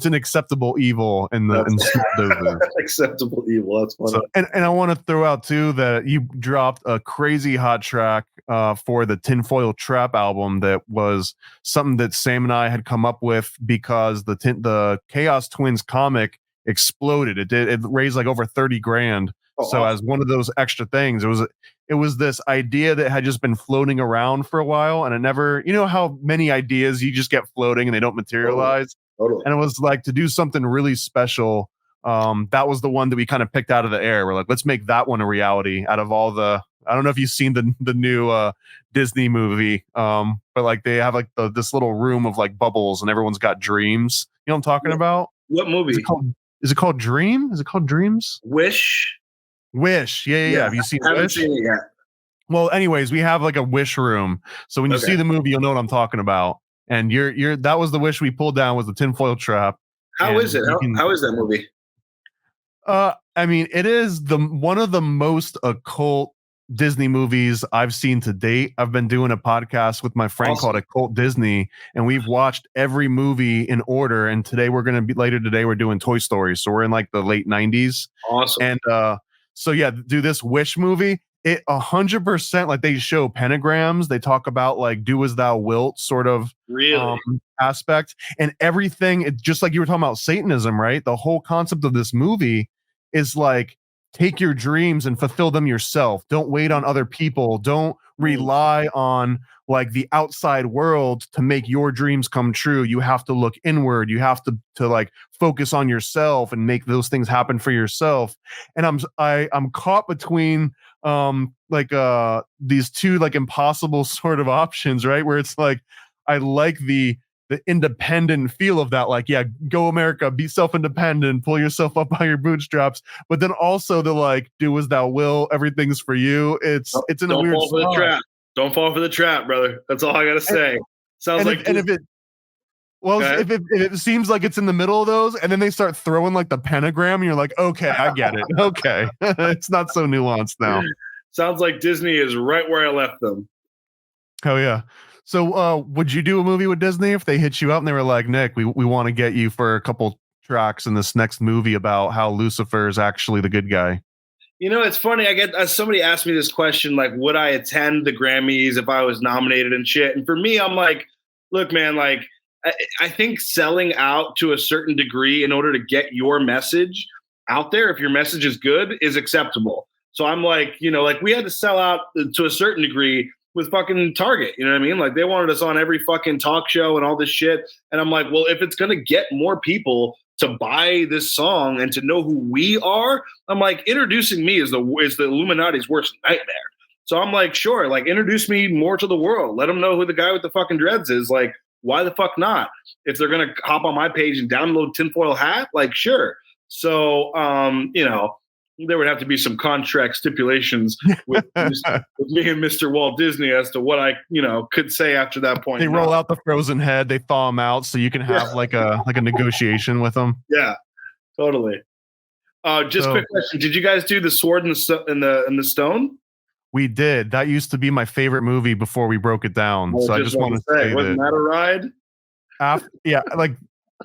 an acceptable evil in the acceptable evil. That's funny. So, and I want to throw out too that you dropped a crazy hot track for the Tinfoil Trap album that was something that Sam and I had come up with because the Chaos Twins comic exploded. It raised like over 30 grand. So as one of those extra things, it was this idea that had just been floating around for a while, and it never, you know how many ideas you just get floating and they don't materialize. Totally. And it was like to do something really special. That was the one that we kind of picked out of the air. We're like, let's make that one a reality out of all the, I don't know if you've seen the new Disney movie, but like they have like this little room of like bubbles and everyone's got dreams. You know what I'm talking about? What movie? Is it called Dream? Is it called Dreams? Wish. Yeah. Have you seen I haven't Wish? seen it yet. Well, anyways, we have like a wish room. So when you see the movie, you'll know what I'm talking about. And that was the wish we pulled down, was the Tinfoil Trap. How is it? How is that movie? I mean, it is one of the most occult Disney movies I've seen to date. I've been doing a podcast with my friend called Occult Disney, and we've watched every movie in order. And later today, we're doing Toy Story. So we're in like the late 90s. Awesome. And so yeah, do this Wish movie. it 100%, like they show pentagrams. They talk about like do as thou wilt sort of aspect, and everything. It, just like you were talking about Satanism, right? The whole concept of this movie is like, take your dreams and fulfill them yourself. Don't wait on other people. Don't rely on like the outside world to make your dreams come true. You have to look inward. You have to like focus on yourself and make those things happen for yourself. And I'm caught between these two like impossible sort of options, right? Where it's like, I like the independent feel of that, like, yeah, go America, be self-independent, pull yourself up by your bootstraps, but then also the like, do as thou will, everything's for you. It's in a weird spot. Don't fall for the trap, brother. That's all I gotta say. Sounds like if it seems like it's in the middle of those, and then they start throwing like the pentagram, and you're like, okay, I get it. Okay, it's not so nuanced now. Sounds like Disney is right where I left them. Oh yeah. So would you do a movie with Disney if they hit you up and they were like, Nick, we want to get you for a couple tracks in this next movie about how Lucifer is actually the good guy? You know, it's funny. I get somebody asked me this question, like, would I attend the Grammys if I was nominated and shit? And for me, I'm like, look, man, like, I think selling out to a certain degree in order to get your message out there, if your message is good, is acceptable. So I'm like, you know, like we had to sell out to a certain degree with fucking Target, you know what I mean? Like they wanted us on every fucking talk show and all this shit. And I'm like, well, if it's going to get more people to buy this song and to know who we are, I'm like, introducing me is the Illuminati's worst nightmare. So I'm like, sure, like introduce me more to the world. Let them know who the guy with the fucking dreads is. Like, why the fuck not? If they're going to hop on my page and download Tinfoil Hat, like, sure. So, you know, there would have to be some contract stipulations with me and Mr. Walt Disney as to what I, you know, could say after that point. They roll out the frozen head, they thaw them out, so you can have like a negotiation with them. Yeah, totally. Quick question: did you guys do the Sword and the Stone? We did. That used to be my favorite movie before we broke it down. So I just want to say, wasn't that a ride?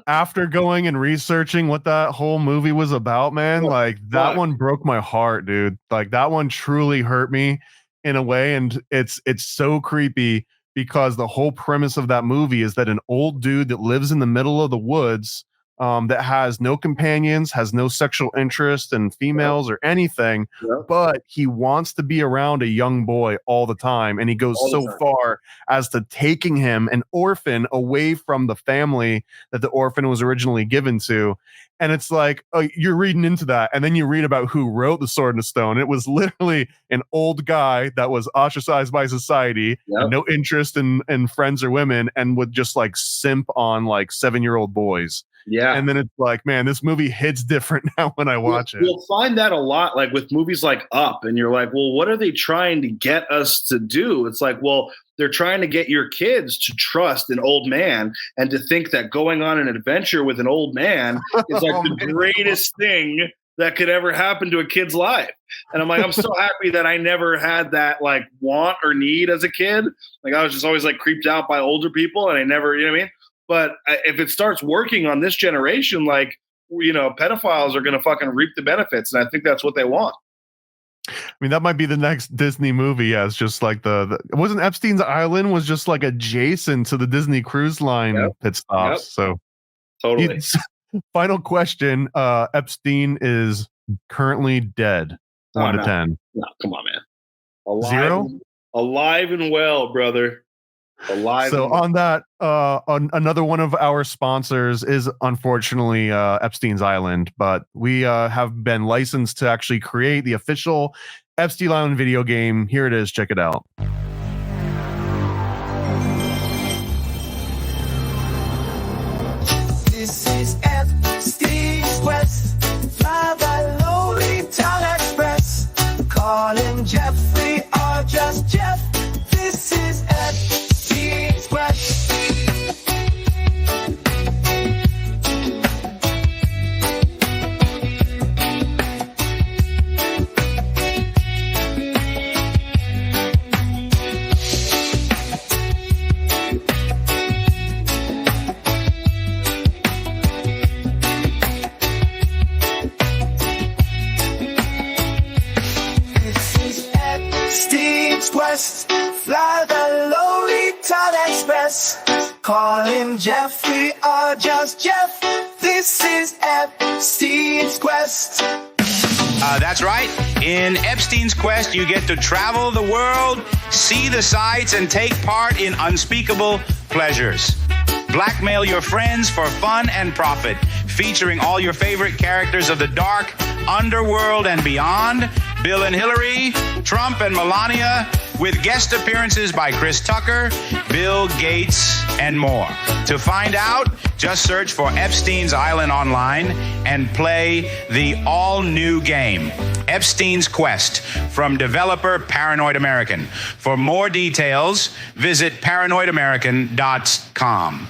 After going and researching what that whole movie was about, man, like that one broke my heart, dude. Like that one truly hurt me in a way. And it's so creepy because the whole premise of that movie is that an old dude that lives in the middle of the woods, that has no companions, has no sexual interest in females or anything, but he wants to be around a young boy all the time. And he goes so far as to taking him, an orphan, away from the family that the orphan was originally given to. And it's like, you're reading into that. And then you read about who wrote The Sword and the Stone. It was literally an old guy that was ostracized by society, and no interest in friends or women, and would just like simp on like 7-year-old boys. Yeah. And then it's like, man, this movie hits different now when I watch it. You'll find that a lot, like with movies like Up, and you're like, well, what are they trying to get us to do? It's like, well, they're trying to get your kids to trust an old man and to think that going on an adventure with an old man is like the greatest thing that could ever happen to a kid's life. And I'm like, I'm so happy that I never had that like want or need as a kid. Like I was just always like creeped out by older people, and I never, you know what I mean? But if it starts working on this generation, like, you know, pedophiles are going to fucking reap the benefits. And I think that's what they want. I mean, that might be the next Disney movie. Yeah, it's just like it wasn't Epstein's Island was just like adjacent to the Disney Cruise Line pit stops. So totally. Final question. Epstein is currently dead. 1 to 10. No, come on, man. Alive and well, brother. So on that, another one of our sponsors is unfortunately Epstein's Island, but we have been licensed to actually create the official Epstein Island video game. Here it is. Check it out. This is Epstein's Quest, fly by lowly town express. Calling Jeffrey or just Jeff. This is Epstein's Quest. Quest. Fly the Lolita Express. Call him Jeffrey or just Jeff. This is Epstein's Quest. That's right. In Epstein's Quest, you get to travel the world, see the sights, and take part in unspeakable pleasures. Blackmail your friends for fun and profit, featuring all your favorite characters of the dark underworld and beyond. Bill and Hillary, Trump and Melania, with guest appearances by Chris Tucker, Bill Gates, and more. To find out, just search for Epstein's Island online and play the all-new game, Epstein's Quest, from developer Paranoid American. For more details, visit paranoidamerican.com.